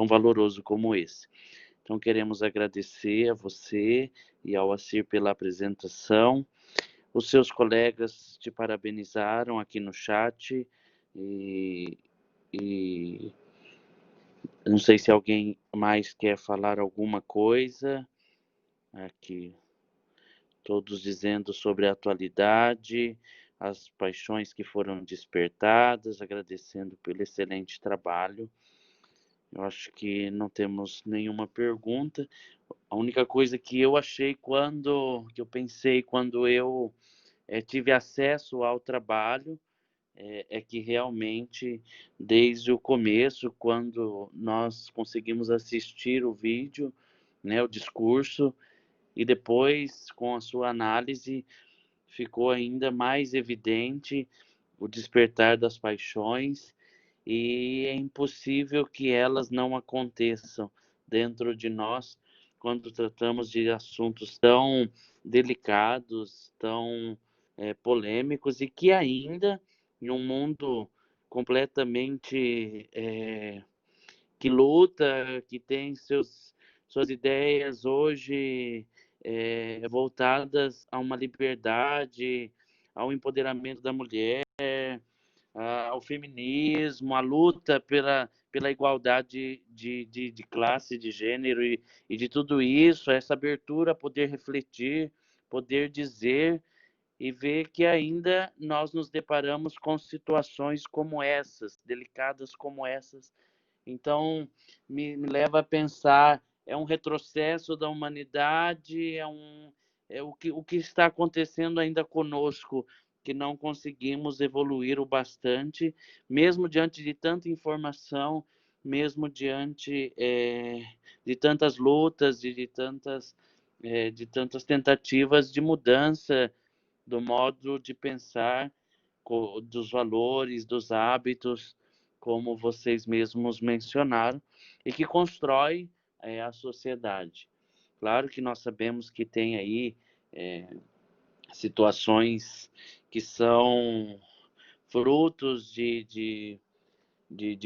valoroso como esse. Então, queremos agradecer a você e ao Acir pela apresentação. Os seus colegas te parabenizaram aqui no chat e não sei se alguém mais quer falar alguma coisa aqui. todos dizendo sobre a atualidade, as paixões que foram despertadas, agradecendo pelo excelente trabalho. Eu acho que não temos nenhuma pergunta. A única coisa que eu achei que eu pensei quando eu tive acesso ao trabalho, é que realmente, desde o começo, quando nós conseguimos assistir o vídeo, né, o discurso, e depois, com a sua análise, ficou ainda mais evidente o despertar das paixões, e é impossível que elas não aconteçam dentro de nós quando tratamos de assuntos tão delicados, tão polêmicos, e que ainda, em um mundo completamente que luta, que tem suas ideias hoje voltadas a uma liberdade, ao empoderamento da mulher, ao feminismo, à luta pela igualdade de classe, de gênero e de tudo isso, essa abertura a poder refletir, poder dizer e ver que ainda nós nos deparamos com situações como essas, delicadas como essas. Então, me leva a pensar, é um retrocesso da humanidade, é o que está acontecendo ainda conosco, que não conseguimos evoluir o bastante, mesmo diante de tanta informação, mesmo diante de tantas lutas e de tantas tentativas de mudança do modo de pensar, dos valores, dos hábitos, como vocês mesmos mencionaram, e que constrói a sociedade. Claro que nós sabemos que tem aí situações que são frutos de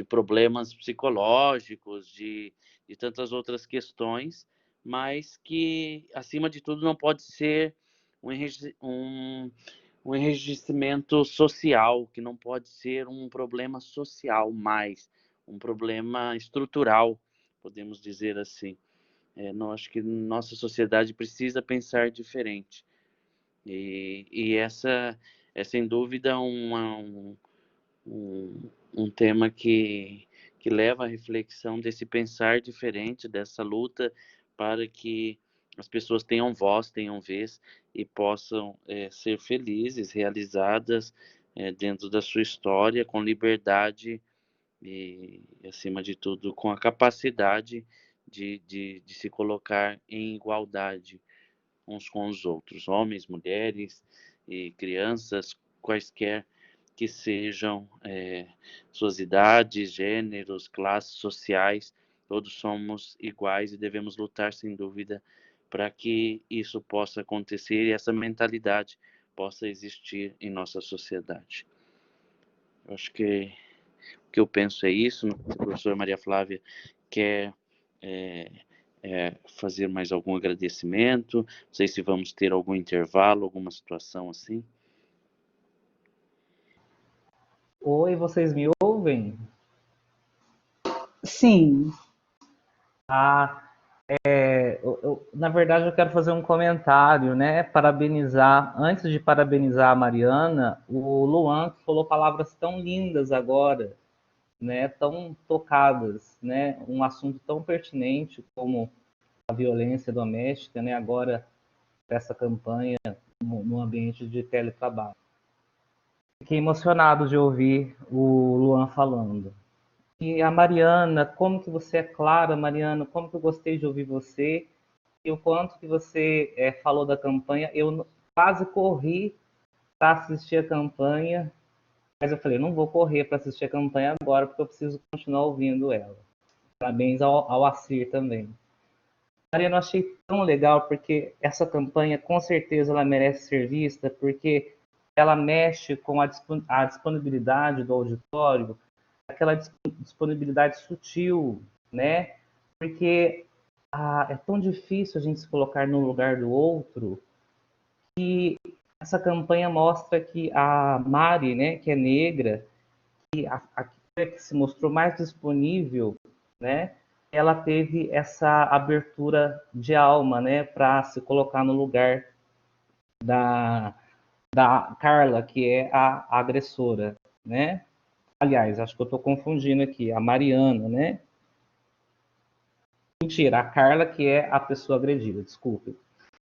problemas psicológicos, de tantas outras questões, mas que, acima de tudo, não pode ser um enrijecimento social, que não pode ser um problema social mais, um problema estrutural, podemos dizer assim. Não, acho que nossa sociedade precisa pensar diferente. E essa é, sem dúvida, um tema que leva à reflexão desse pensar diferente, dessa luta para que as pessoas tenham voz, tenham vez e possam ser felizes, realizadas dentro da sua história, com liberdade e, acima de tudo, com a capacidade de se colocar em igualdade uns com os outros, homens, mulheres e crianças, quaisquer que sejam suas idades, gêneros, classes sociais, todos somos iguais e devemos lutar, sem dúvida, para que isso possa acontecer e essa mentalidade possa existir em nossa sociedade. Eu acho que o que eu penso é isso. A professora Maria Flávia quer fazer mais algum agradecimento, não sei se vamos ter algum intervalo, alguma situação assim. Oi, vocês me ouvem? Sim. Na verdade, eu quero fazer um comentário, né? Antes de parabenizar a Mariana, o Luan falou palavras tão lindas agora, né? Tão tocadas, né? Um assunto tão pertinente como a violência doméstica, né? Agora, essa campanha no ambiente de teletrabalho. Fiquei emocionado de ouvir o Luan falando. E a Mariana, como que você é clara, Mariana, como que eu gostei de ouvir você, e o quanto que você falou da campanha. Eu quase corri para assistir a campanha, mas eu falei, não vou correr para assistir a campanha agora, porque eu preciso continuar ouvindo ela. Parabéns ao Assir também. Mariana, eu achei tão legal, porque essa campanha, com certeza, ela merece ser vista, porque ela mexe com a disponibilidade do auditório, aquela disponibilidade sutil, né? Porque é tão difícil a gente se colocar no lugar do outro, que essa campanha mostra que a Mari, né, que é negra, que se mostrou mais disponível, né? Ela teve essa abertura de alma, né, para se colocar no lugar da, da Carla, que é a agressora, né? Aliás, acho que eu estou confundindo aqui, a Mariana, né? Mentira, a Carla, que é a pessoa agredida, desculpe.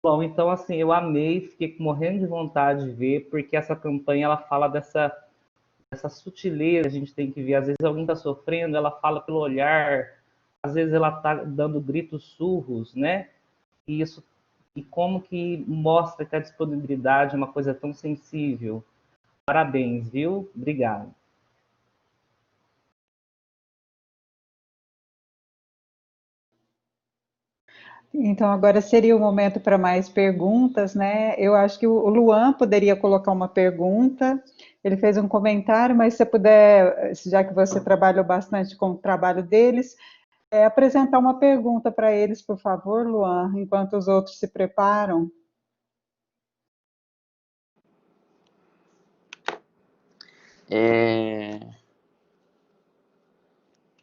Bom, então, assim, eu amei, fiquei morrendo de vontade de ver, porque essa campanha, ela fala dessa sutileza que a gente tem que ver. Às vezes alguém está sofrendo, ela fala pelo olhar, às vezes ela está dando gritos surros, né? E como que mostra que a disponibilidade é uma coisa tão sensível. Parabéns, viu? Obrigado. Então, agora seria o momento para mais perguntas, né? Eu acho que o Luan poderia colocar uma pergunta. Ele fez um comentário, mas se você puder, já que você trabalhou bastante com o trabalho deles, apresentar uma pergunta para eles, por favor, Luan, enquanto os outros se preparam.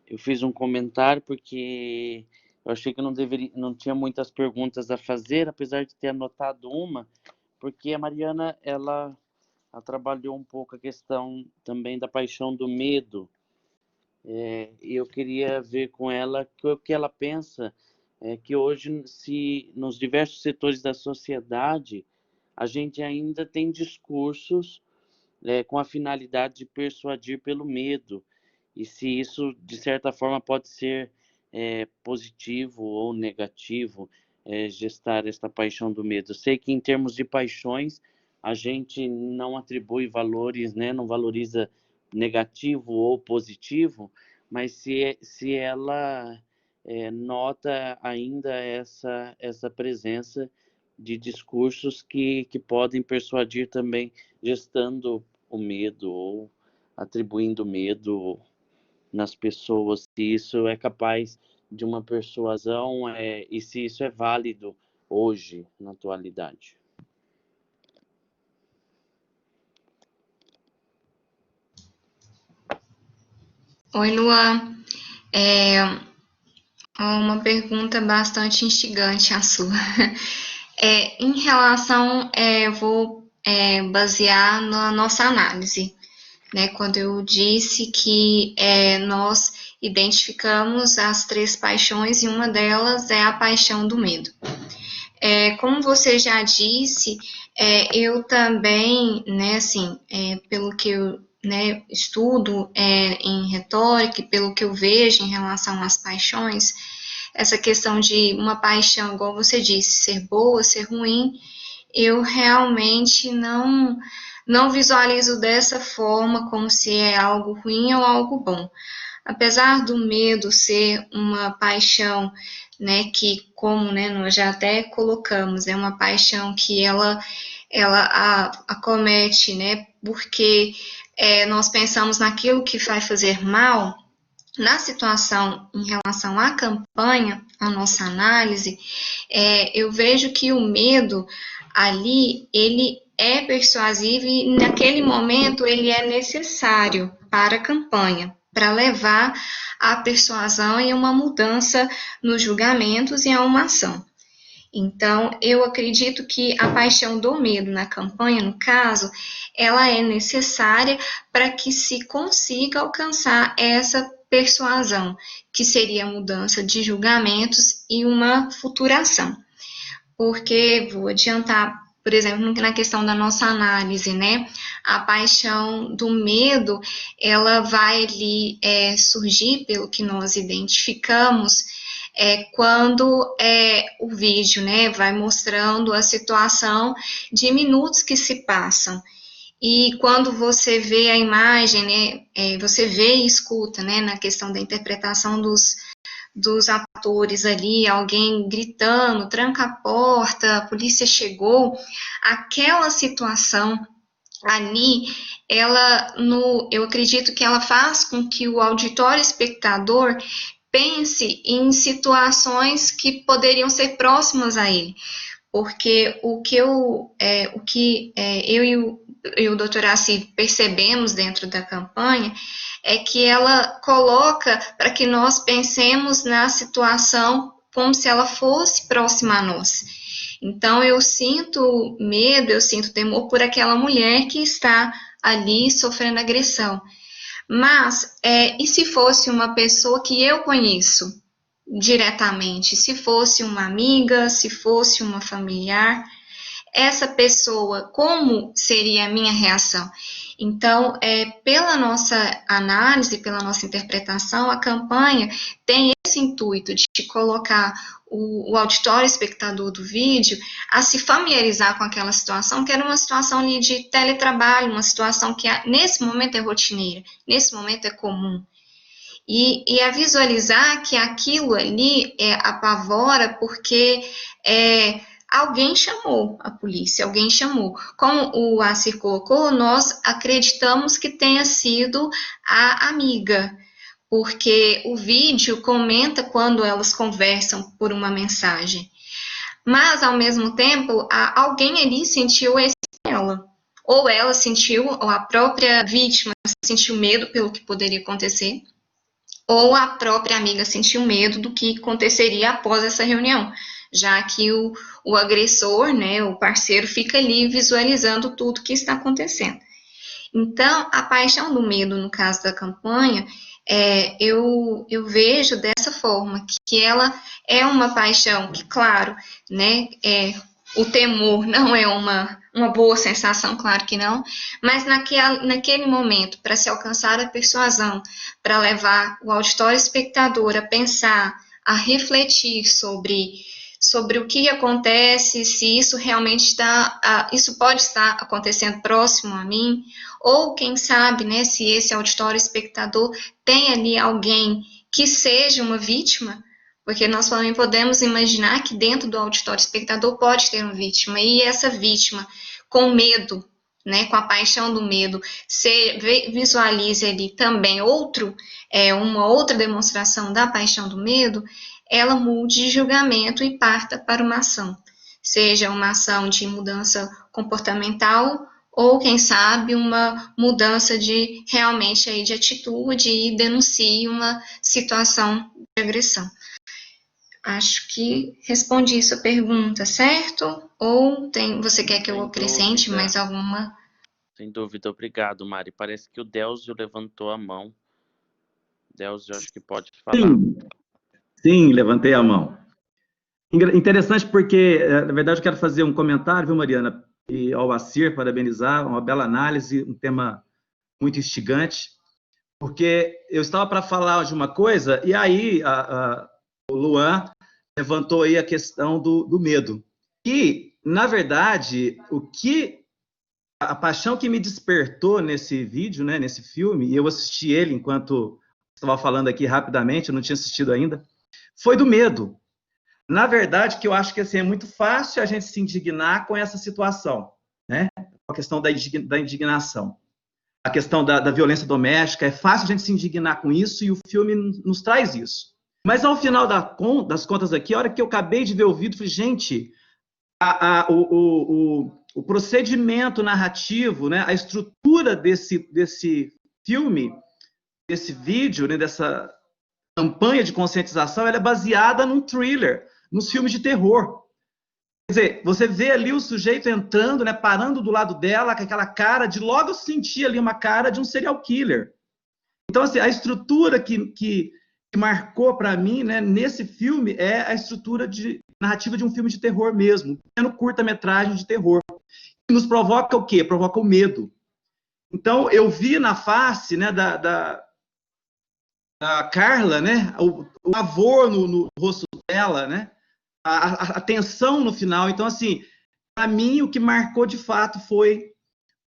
Eu fiz um comentário porque eu achei que não tinha muitas perguntas a fazer, apesar de ter anotado uma, porque a Mariana, ela trabalhou um pouco a questão também da paixão do medo. E eu queria ver com ela o que ela pensa, que hoje, se nos diversos setores da sociedade, a gente ainda tem discursos com a finalidade de persuadir pelo medo, e se isso, de certa forma, pode ser positivo ou negativo, gestar esta paixão do medo. Eu sei que, em termos de paixões, a gente não atribui valores, né, não valoriza negativo ou positivo, mas se ela nota ainda essa presença de discursos que podem persuadir também, gestando o medo ou atribuindo medo nas pessoas, se isso é capaz de uma persuasão e se isso é válido hoje, na atualidade. Oi, Luan. Uma pergunta bastante instigante a sua. Em relação, vou basear na nossa análise, né? Quando eu disse que nós identificamos as 3 paixões e uma delas é a paixão do medo. Como você já disse, eu também, né, assim, pelo que eu estudo em retórica e pelo que eu vejo em relação às paixões, essa questão de uma paixão, igual você disse, ser boa, ser ruim, eu realmente não visualizo dessa forma, como se é algo ruim ou algo bom. Apesar do medo ser uma paixão, né, que, como, né, nós já até colocamos, é uma paixão que ela acomete, né, porque nós pensamos naquilo que vai fazer mal. Na situação em relação à campanha, a nossa análise, eu vejo que o medo ali, ele é persuasivo e naquele momento ele é necessário para a campanha, para levar à persuasão e uma mudança nos julgamentos e a uma ação. Então, eu acredito que a paixão do medo na campanha, no caso, ela é necessária para que se consiga alcançar essa persuasão, que seria a mudança de julgamentos e uma futura ação. Porque, vou adiantar, por exemplo, na questão da nossa análise, né? A paixão do medo, ela vai ali surgir, pelo que nós identificamos, quando o vídeo, né, vai mostrando a situação de minutos que se passam. E quando você vê a imagem, né, você vê e escuta, né, na questão da interpretação dos atores ali, alguém gritando, tranca a porta, a polícia chegou, aquela situação ali, eu acredito que ela faz com que o auditório espectador pense em situações que poderiam ser próximas a ele, porque o que eu e o Dr. Assi percebemos dentro da campanha é que ela coloca para que nós pensemos na situação como se ela fosse próxima a nós. Então, eu sinto medo, eu sinto temor por aquela mulher que está ali sofrendo agressão. Mas, e se fosse uma pessoa que eu conheço diretamente? Se fosse uma amiga, se fosse uma familiar, essa pessoa, como seria a minha reação? Então, pela nossa análise, pela nossa interpretação, a campanha tem esse intuito de colocar o auditório espectador do vídeo a se familiarizar com aquela situação, que era uma situação ali de teletrabalho, uma situação que nesse momento é rotineira, nesse momento é comum. E a visualizar que aquilo ali apavora porque alguém chamou a polícia, alguém chamou. Como o Assir colocou, nós acreditamos que tenha sido a amiga, porque o vídeo comenta quando elas conversam por uma mensagem. Mas, ao mesmo tempo, alguém ali sentiu esse dela. Ou ela sentiu, ou a própria vítima sentiu medo pelo que poderia acontecer, ou a própria amiga sentiu medo do que aconteceria após essa reunião, já que o agressor, né, o parceiro, fica ali visualizando tudo que está acontecendo. Então, a paixão do medo, no caso da campanha, eu vejo dessa forma, que ela é uma paixão que, claro, né, o temor não é uma boa sensação, claro que não, mas naquele momento, para se alcançar a persuasão, para levar o auditório espectador a pensar, a refletir sobre o que acontece, se isso realmente isso pode estar acontecendo próximo a mim, ou quem sabe, né, se esse auditório espectador tem ali alguém que seja uma vítima, porque nós também podemos imaginar que dentro do auditório espectador pode ter uma vítima, e essa vítima, com medo, né, com a paixão do medo, visualize ali também uma outra demonstração da paixão do medo, ela mude de julgamento e parta para uma ação, seja uma ação de mudança comportamental ou, quem sabe, uma mudança realmente de atitude e denuncie uma situação de agressão. Acho que respondi sua pergunta, certo? Ou você quer que eu acrescente mais alguma? Sem dúvida, obrigado, Mari. Parece que o Delzio levantou a mão. Delzio, acho que pode falar. Sim, levantei a mão. Interessante porque, na verdade, eu quero fazer um comentário, viu, Mariana? E ao Assir, parabenizar, uma bela análise, um tema muito instigante, porque eu estava para falar de uma coisa, e aí o Luan levantou aí a questão do medo. E, na verdade, a paixão que me despertou nesse vídeo, né, nesse filme, e eu assisti ele enquanto estava falando aqui rapidamente, eu não tinha assistido ainda, foi do medo. Na verdade, que eu acho que assim, é muito fácil a gente se indignar com essa situação, né? A questão da indignação. A questão da violência doméstica, é fácil a gente se indignar com isso e o filme nos traz isso. Mas ao final das contas aqui, a hora que eu acabei de ver o vídeo, falei, gente, o procedimento narrativo, né, a estrutura desse filme, desse vídeo, né, dessa campanha de conscientização, ela é baseada num thriller, nos filmes de terror. Quer dizer, você vê ali o sujeito entrando, né, parando do lado dela, com aquela cara de... Logo eu senti ali uma cara de um serial killer. Então, assim, a estrutura que marcou para mim, né, nesse filme é a estrutura narrativa de um filme de terror mesmo, um pequeno curta-metragem de terror. E nos provoca o quê? Provoca o medo. Então, eu vi na face, né, da Carla, né, o pavor no rosto dela, né, a tensão no final. Então, assim, para mim, o que marcou de fato foi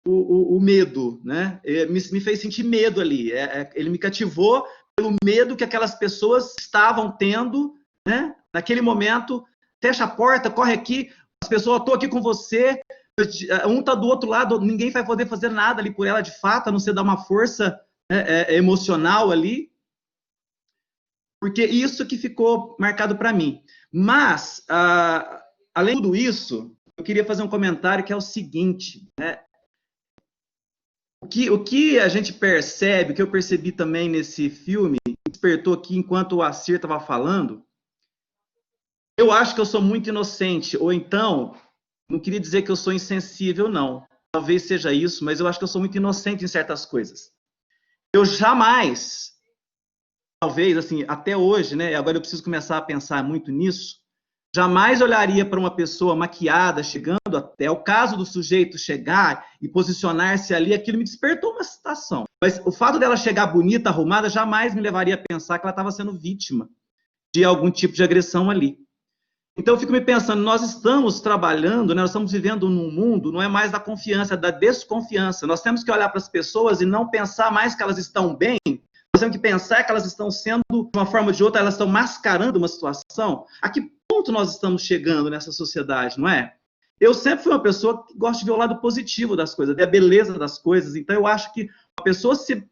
o medo, né? Me fez sentir medo ali. Ele me cativou pelo medo que aquelas pessoas estavam tendo, né? Naquele momento, fecha a porta, corre aqui, as pessoas, estou aqui com você, um está do outro lado, ninguém vai poder fazer nada ali por ela de fato, a não ser dar uma força emocional ali. Porque isso que ficou marcado para mim. Mas, além de tudo isso, eu queria fazer um comentário que é o seguinte, né? O que a gente percebe, o que eu percebi também nesse filme, despertou aqui enquanto o Assir estava falando, Eu acho que eu sou muito inocente, ou então, não queria dizer que eu sou insensível, não. Talvez seja isso, mas eu acho que eu sou muito inocente em certas coisas. Eu jamais, talvez, assim, até hoje, né? Agora eu preciso começar a pensar muito nisso. Jamais olharia para uma pessoa maquiada chegando até o caso do sujeito chegar e posicionar-se ali, aquilo me despertou uma excitação. Mas o fato dela chegar bonita, arrumada, jamais me levaria a pensar que ela estava sendo vítima de algum tipo de agressão ali. Então eu fico me pensando, nós estamos trabalhando, né, nós estamos vivendo num mundo, não é mais da confiança, é da desconfiança. Nós temos que olhar para as pessoas e não pensar mais que elas estão bem, nós temos que pensar que elas estão sendo, de uma forma ou de outra, elas estão mascarando uma situação. A que ponto nós estamos chegando nessa sociedade, não é? Eu sempre fui uma pessoa que gosta de ver o lado positivo das coisas, ver a beleza das coisas. Então eu acho que a pessoa se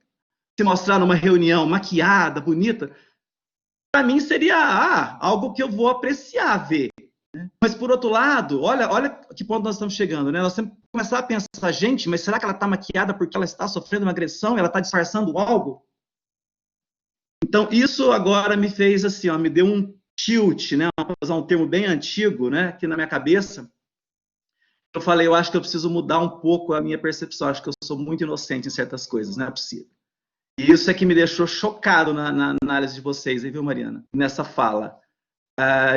mostrar numa reunião maquiada, bonita, para mim seria algo que eu vou apreciar ver. Né? Mas, por outro lado, olha que ponto nós estamos chegando. Né? Nós temos que começar a pensar, gente, mas será que ela está maquiada porque ela está sofrendo uma agressão? Ela está disfarçando algo? Então, isso agora me fez assim, ó, me deu um tilt, né? Vou usar um termo bem antigo, né? Aqui na minha cabeça. Eu falei, eu acho que eu preciso mudar um pouco a minha percepção. Acho que eu sou muito inocente em certas coisas, não é possível. E isso é que me deixou chocado na análise de vocês, viu, Mariana? Nessa fala.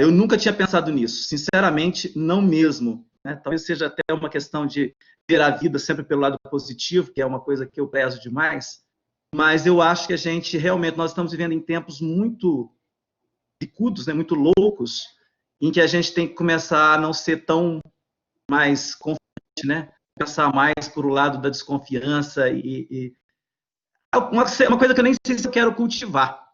Eu nunca tinha pensado nisso, sinceramente, não mesmo. Né? Talvez seja até uma questão de ver a vida sempre pelo lado positivo, que é uma coisa que eu prezo demais, mas eu acho que a gente, realmente, nós estamos vivendo em tempos muito picudos, né? Muito loucos, em que a gente tem que começar a não ser tão mais confiante, né? Pensar mais por o lado da desconfiança uma coisa que eu nem sei se eu quero cultivar.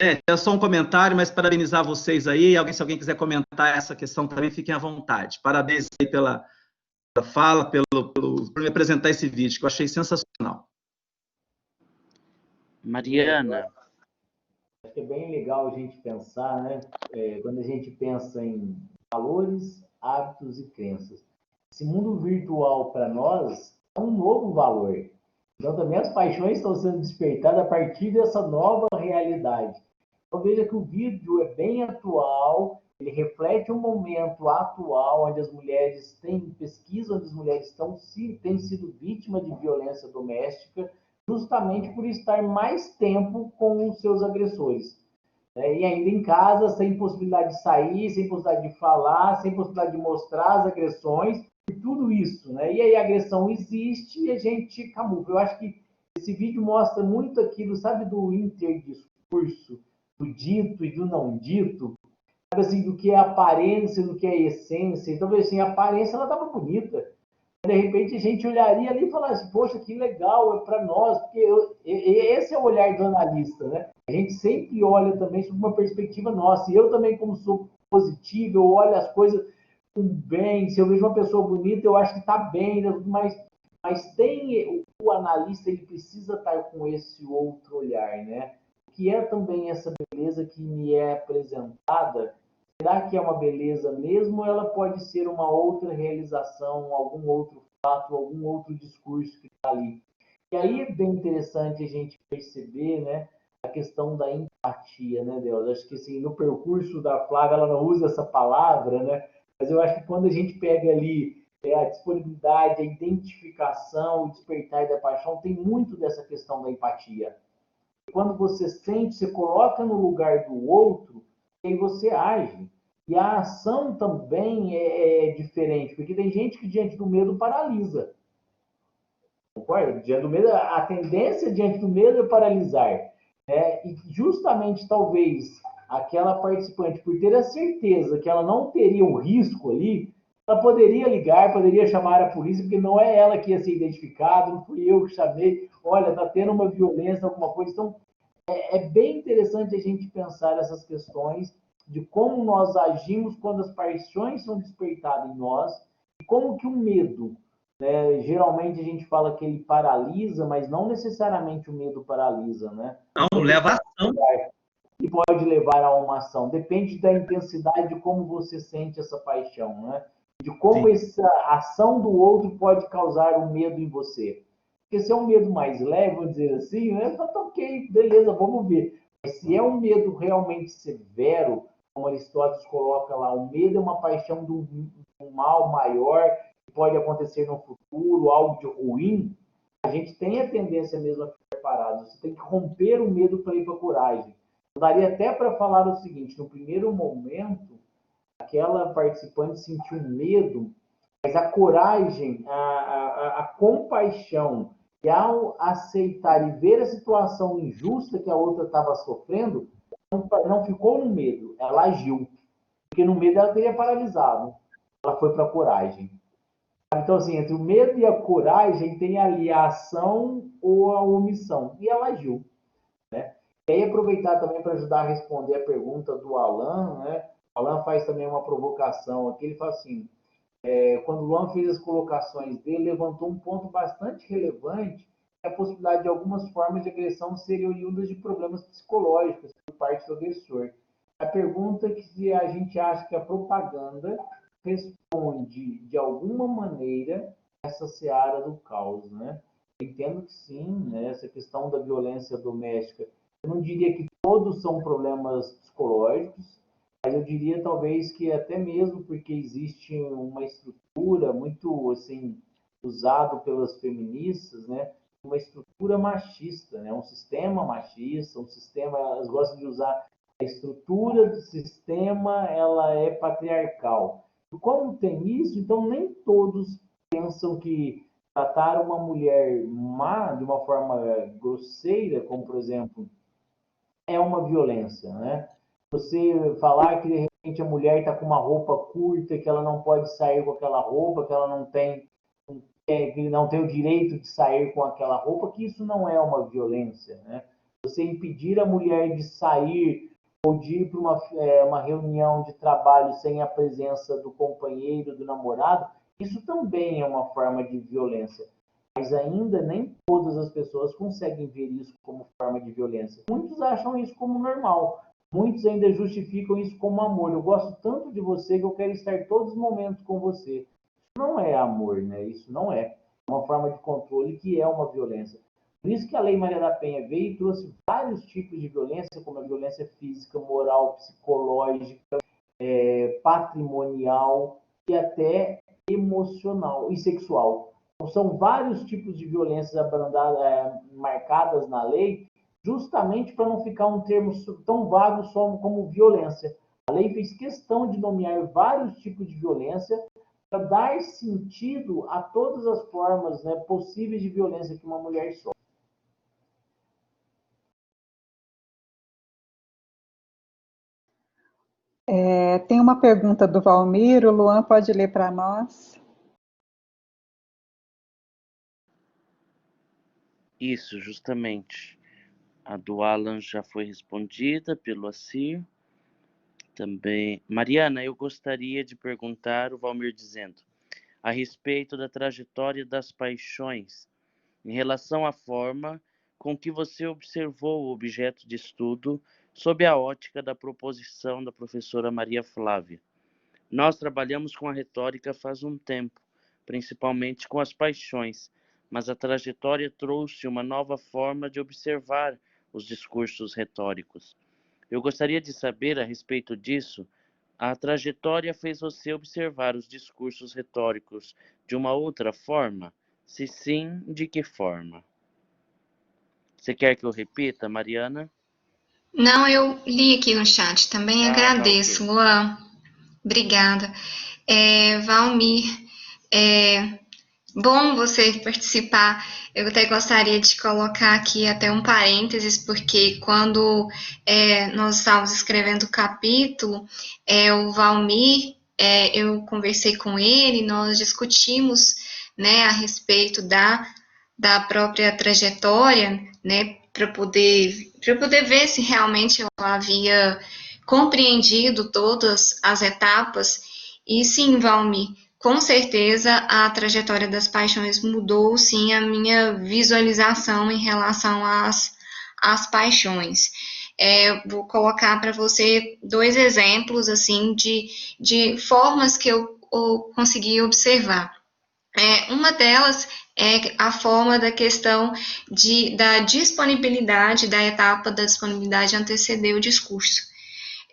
É só um comentário, mas parabenizar vocês aí. Se alguém quiser comentar essa questão também, fiquem à vontade. Parabéns aí pela fala, por me apresentar esse vídeo, que eu achei sensacional. Mariana. Acho que é bem legal a gente pensar, né? Quando a gente pensa em valores, hábitos e crenças. Esse mundo virtual, para nós, é um novo valor. Então, também as paixões estão sendo despertadas a partir dessa nova realidade. Então, veja que o vídeo é bem atual, ele reflete um momento atual, onde as mulheres têm pesquisa, onde as mulheres têm sido vítimas de violência doméstica, justamente por estar mais tempo com os seus agressores. E ainda em casa, sem possibilidade de sair, sem possibilidade de falar, sem possibilidade de mostrar as agressões, e tudo isso. Né? E aí a agressão existe e a gente camufla. Eu acho que esse vídeo mostra muito aquilo, sabe, do interdiscurso, do dito e do não dito, sabe, assim, do que é aparência, do que é essência. Então, assim, a aparência, ela estava bonita. De repente, a gente olharia ali e falaria assim, poxa, que legal, é para nós, porque esse é o olhar do analista, né? A gente sempre olha também sob uma perspectiva nossa. E eu também, como sou positivo, eu olho as coisas com bem. Se eu vejo uma pessoa bonita, eu acho que está bem, mas tem o analista, ele precisa estar com esse outro olhar, né? Que é também essa beleza que me é apresentada. Será que é uma beleza mesmo ou ela pode ser uma outra realização, algum outro fato, algum outro discurso que está ali? E aí é bem interessante a gente perceber, né, a questão da empatia, né, Deus? Acho que assim, no percurso da Flávia, ela não usa essa palavra, né, mas eu acho que quando a gente pega ali a disponibilidade, a identificação, o despertar da paixão, tem muito dessa questão da empatia. Quando você sente, você coloca no lugar do outro, e aí você age. E a ação também é diferente, porque tem gente que diante do medo paralisa. Concorda? Diante do medo, a tendência diante do medo é paralisar. E justamente, talvez, aquela participante, por ter a certeza que ela não teria um risco ali, ela poderia ligar, poderia chamar a polícia, porque não é ela que ia ser identificada, não fui eu que chamei, olha, está tendo uma violência, alguma coisa. Então, é bem interessante a gente pensar essas questões de como nós agimos quando as paixões são despertadas em nós e como que o medo, né? Geralmente a gente fala que ele paralisa, mas não necessariamente o medo paralisa, né? Não, leva a ação. E pode levar a uma ação. Depende da intensidade de como você sente essa paixão, né? De como essa ação do outro pode causar um medo em você. Porque se é um medo mais leve, vamos dizer assim, né? Tá ok, beleza, vamos ver. Mas se é um medo realmente severo, como Aristóteles coloca lá, o medo é uma paixão do mal maior, que pode acontecer no futuro, algo de ruim, a gente tem a tendência mesmo a ficar parado. Você tem que romper o medo para ir para a coragem. Eu daria até para falar o seguinte, no primeiro momento, aquela participante sentiu medo, mas a coragem, a compaixão, e ao aceitar e ver a situação injusta que a outra estava sofrendo, não ficou no medo, ela agiu. Porque no medo ela teria paralisado. Ela foi para a coragem. Então, assim, entre o medo e a coragem tem ali a ação ou a omissão. E ela agiu. Né? E aí aproveitar também para ajudar a responder a pergunta do Alan, né? O Alan faz também uma provocação aqui, ele fala assim, quando o Luan fez as colocações dele, levantou um ponto bastante relevante, que é a possibilidade de algumas formas de agressão serem oriundas de problemas psicológicos por parte do agressor. A pergunta é que se a gente acha que a propaganda responde de alguma maneira essa seara do caos, né? Eu entendo que sim, né? Essa questão da violência doméstica, eu não diria que todos são problemas psicológicos, mas eu diria talvez que até mesmo porque existe uma estrutura muito assim usado pelas feministas, né? Uma estrutura machista, né? Um sistema machista, um sistema, elas gostam de usar a estrutura do sistema, ela é patriarcal. E como tem isso, então nem todos pensam que tratar uma mulher má de uma forma grosseira, como por exemplo, é uma violência, né? Você falar que de repente a mulher está com uma roupa curta, que ela não pode sair com aquela roupa, que ela não tem o direito de sair com aquela roupa, que isso não é uma violência, né? Você impedir a mulher de sair ou de ir para uma reunião de trabalho sem a presença do companheiro, do namorado, isso também é uma forma de violência. Mas ainda nem todas as pessoas conseguem ver isso como forma de violência. Muitos acham isso como normal. Muitos ainda justificam isso como amor. Eu gosto tanto de você que eu quero estar todos os momentos com você. Isso não é amor, né? Isso não é. É uma forma de controle que é uma violência. Por isso que a Lei Maria da Penha veio e trouxe vários tipos de violência, como a violência física, moral, psicológica, patrimonial e até emocional e sexual. Então, são vários tipos de violências marcadas na lei, justamente para não ficar um termo tão vago só como violência. A lei fez questão de nomear vários tipos de violência para dar sentido a todas as formas, né, possíveis de violência que uma mulher sofre. Tem uma pergunta do Valmir, o Luan pode ler para nós? Isso, justamente. A do Alan já foi respondida pelo Assir. Também. Mariana, eu gostaria de perguntar, o Valmir dizendo, a respeito da trajetória das paixões, em relação à forma com que você observou o objeto de estudo sob a ótica da proposição da professora Maria Flávia. Nós trabalhamos com a retórica faz um tempo, principalmente com as paixões, mas a trajetória trouxe uma nova forma de observar os discursos retóricos. Eu gostaria de saber a respeito disso. A trajetória fez você observar os discursos retóricos de uma outra forma? Se sim, de que forma? Você quer que eu repita, Mariana? Não, eu li aqui no chat, também agradeço, Tá, okay. Luan. Obrigada. Valmir, bom você participar. Eu até gostaria de colocar aqui até um parênteses, porque quando nós estávamos escrevendo o capítulo, o Valmir, eu conversei com ele, nós discutimos, né, a respeito da própria trajetória, né, para poder ver se realmente eu havia compreendido todas as etapas. E sim, Valmir, com certeza a trajetória das paixões mudou, sim, a minha visualização em relação às paixões. Vou colocar para você 2 exemplos, assim, de formas que eu consegui observar. Uma delas é a forma da questão da disponibilidade, da etapa da disponibilidade anteceder o discurso.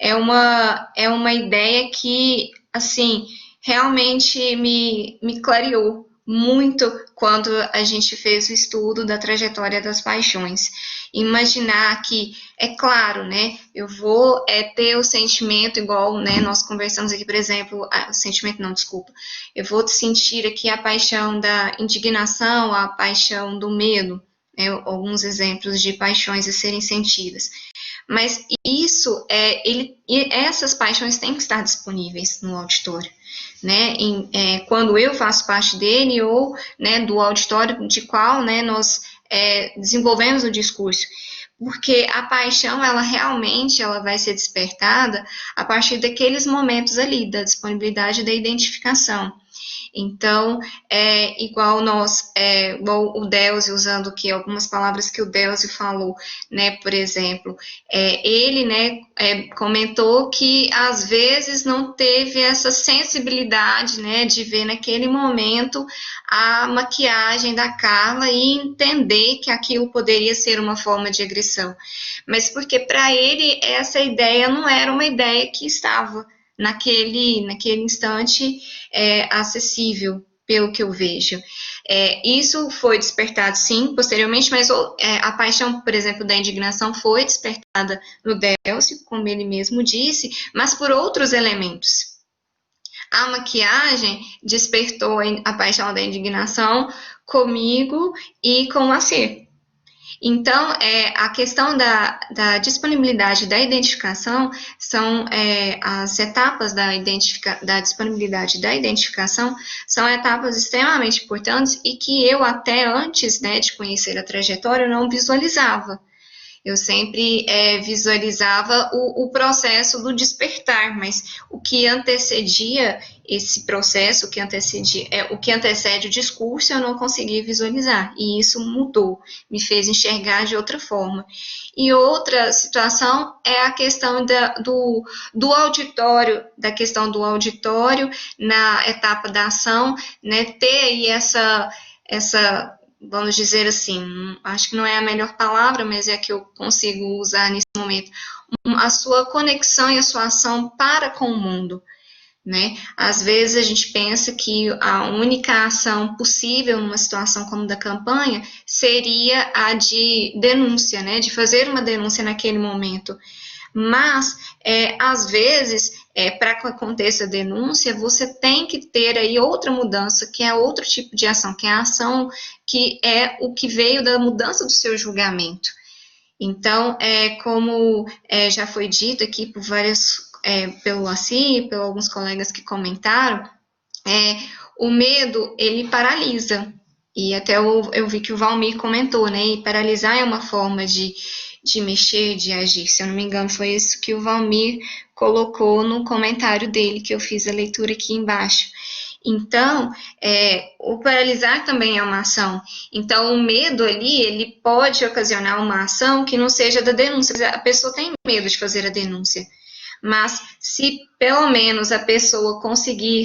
é uma ideia que, assim, realmente me clareou muito quando a gente fez o estudo da trajetória das paixões. Imaginar que, é claro, né, eu vou ter o sentimento igual, né, nós conversamos aqui, por exemplo, o sentimento não, desculpa, eu vou sentir aqui a paixão da indignação, a paixão do medo, né, alguns exemplos de paixões a serem sentidas. Mas isso, essas paixões têm que estar disponíveis no auditório, né? Quando eu faço parte dele ou, né, do auditório de qual, né, nós desenvolvemos o discurso. Porque a paixão, ela realmente vai ser despertada a partir daqueles momentos ali, da disponibilidade da identificação. Então, igual o Delzio, usando aqui algumas palavras que o Delzio falou, né, por exemplo, ele, né, comentou que às vezes não teve essa sensibilidade, né, de ver naquele momento a maquiagem da Carla e entender que aquilo poderia ser uma forma de agressão, mas porque para ele essa ideia não era uma ideia que estava naquele instante acessível, pelo que eu vejo. Isso foi despertado, sim, posteriormente, mas a paixão, por exemplo, da indignação foi despertada no Delcio, como ele mesmo disse, mas por outros elementos. A maquiagem despertou a paixão da indignação comigo e com o Acir. Então, a questão da disponibilidade da identificação são as etapas da disponibilidade da identificação, são etapas extremamente importantes e que eu até antes, né, de conhecer a trajetória, eu não visualizava. Eu sempre visualizava o processo do despertar, mas o que antecedia esse processo, o que antecede o discurso, eu não consegui visualizar, e isso mudou, me fez enxergar de outra forma. E outra situação é a questão do auditório, da questão do auditório na etapa da ação, né, ter aí essa vamos dizer assim, acho que não é a melhor palavra, mas é a que eu consigo usar nesse momento, a sua conexão e a sua ação para com o mundo, né? Às vezes a gente pensa que a única ação possível numa situação como da campanha seria a de denúncia, né? De fazer uma denúncia naquele momento. Mas, às vezes, para que aconteça a denúncia, você tem que ter aí outra mudança, que é outro tipo de ação, que é a ação que é o que veio da mudança do seu julgamento. Então, como já foi dito aqui por pelo Laci, e por alguns colegas que comentaram, o medo, ele paralisa. E até eu vi que o Valmir comentou, né? E paralisar é uma forma de mexer, de agir. Se eu não me engano, foi isso que o Valmir colocou no comentário dele, que eu fiz a leitura aqui embaixo. Então, o paralisar também é uma ação. Então, o medo ali, ele pode ocasionar uma ação que não seja da denúncia. A pessoa tem medo de fazer a denúncia. Mas se pelo menos a pessoa conseguir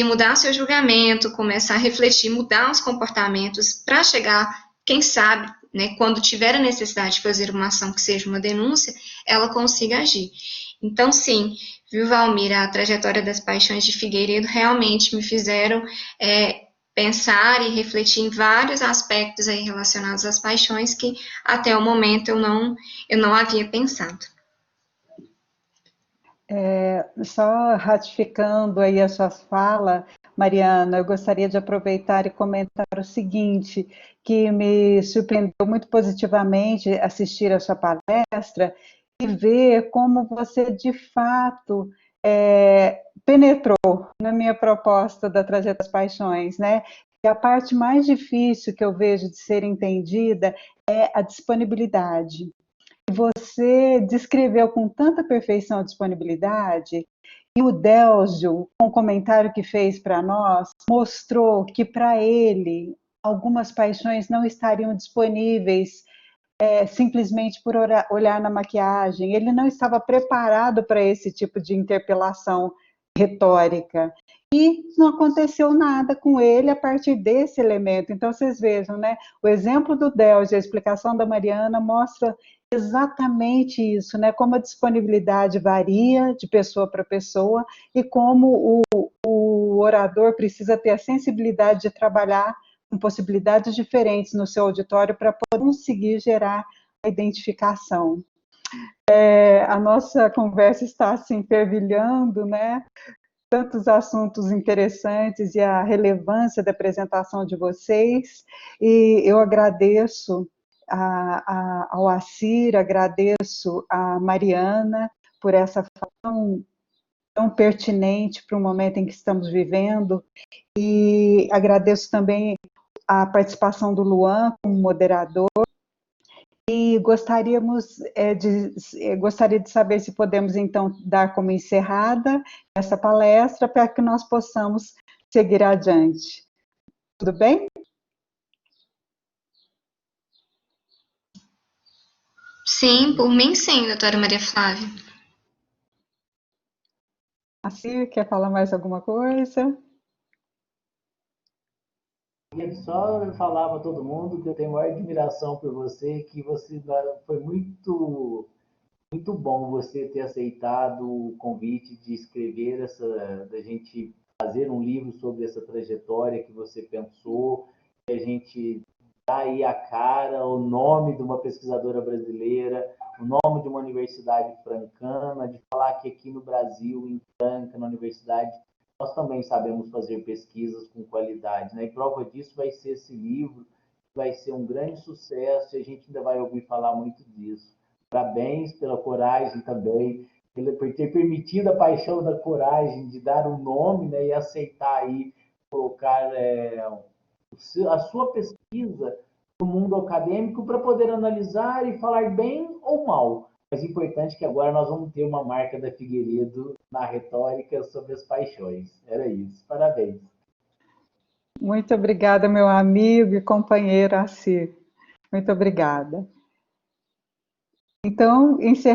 mudar seu julgamento, começar a refletir, mudar os comportamentos para chegar, quem sabe, né, quando tiver a necessidade de fazer uma ação que seja uma denúncia, ela consiga agir. Então, sim, viu, Valmir, a trajetória das paixões de Figueiredo realmente me fizeram pensar e refletir em vários aspectos aí relacionados às paixões que até o momento eu não havia pensado. Só ratificando aí a sua fala, Mariana, eu gostaria de aproveitar e comentar o seguinte, que me surpreendeu muito positivamente assistir a sua palestra e ver como você, de fato, penetrou na minha proposta da Trajetória das Paixões, né? E a parte mais difícil que eu vejo de ser entendida é a disponibilidade. Você descreveu com tanta perfeição a disponibilidade, e o Delzio, com o comentário que fez para nós, mostrou que para ele algumas paixões não estariam disponíveis simplesmente por olhar na maquiagem. Ele não estava preparado para esse tipo de interpelação retórica. E não aconteceu nada com ele a partir desse elemento. Então, vocês vejam, né? O exemplo do Delge, a explicação da Mariana, mostra exatamente isso, né? Como a disponibilidade varia de pessoa para pessoa e como o orador precisa ter a sensibilidade de trabalhar com possibilidades diferentes no seu auditório para conseguir gerar a identificação. A nossa conversa está se fervilhando, né? Tantos assuntos interessantes e a relevância da apresentação de vocês, e eu agradeço ao Assir, agradeço a Mariana por essa fala tão pertinente para o momento em que estamos vivendo, e agradeço também a participação do Luan como moderador, e gostaria de saber se podemos, então, dar como encerrada essa palestra para que nós possamos seguir adiante. Tudo bem? Sim, por mim sim, doutora Maria Flávia. Assir, quer falar mais alguma coisa? Eu só falar para todo mundo que eu tenho maior admiração por você, que você foi muito bom você ter aceitado o convite de escrever da gente fazer um livro sobre essa trajetória que você pensou, que a gente dá aí a cara, o nome de uma pesquisadora brasileira, o nome de uma universidade francana, de falar que aqui no Brasil, em Franca, na universidade, nós também sabemos fazer pesquisas com qualidade, né? E prova disso vai ser esse livro, que vai ser um grande sucesso, e a gente ainda vai ouvir falar muito disso. Parabéns pela coragem também, por ter permitido a paixão da coragem de dar um nome, né, e aceitar aí, colocar a sua pesquisa no mundo acadêmico para poder analisar e falar bem ou mal. Mas importante que agora nós vamos ter uma marca da Figueiredo na retórica sobre as paixões. Era isso. Parabéns. Muito obrigada, meu amigo e companheiro Assir. Muito obrigada. Então, encerramos.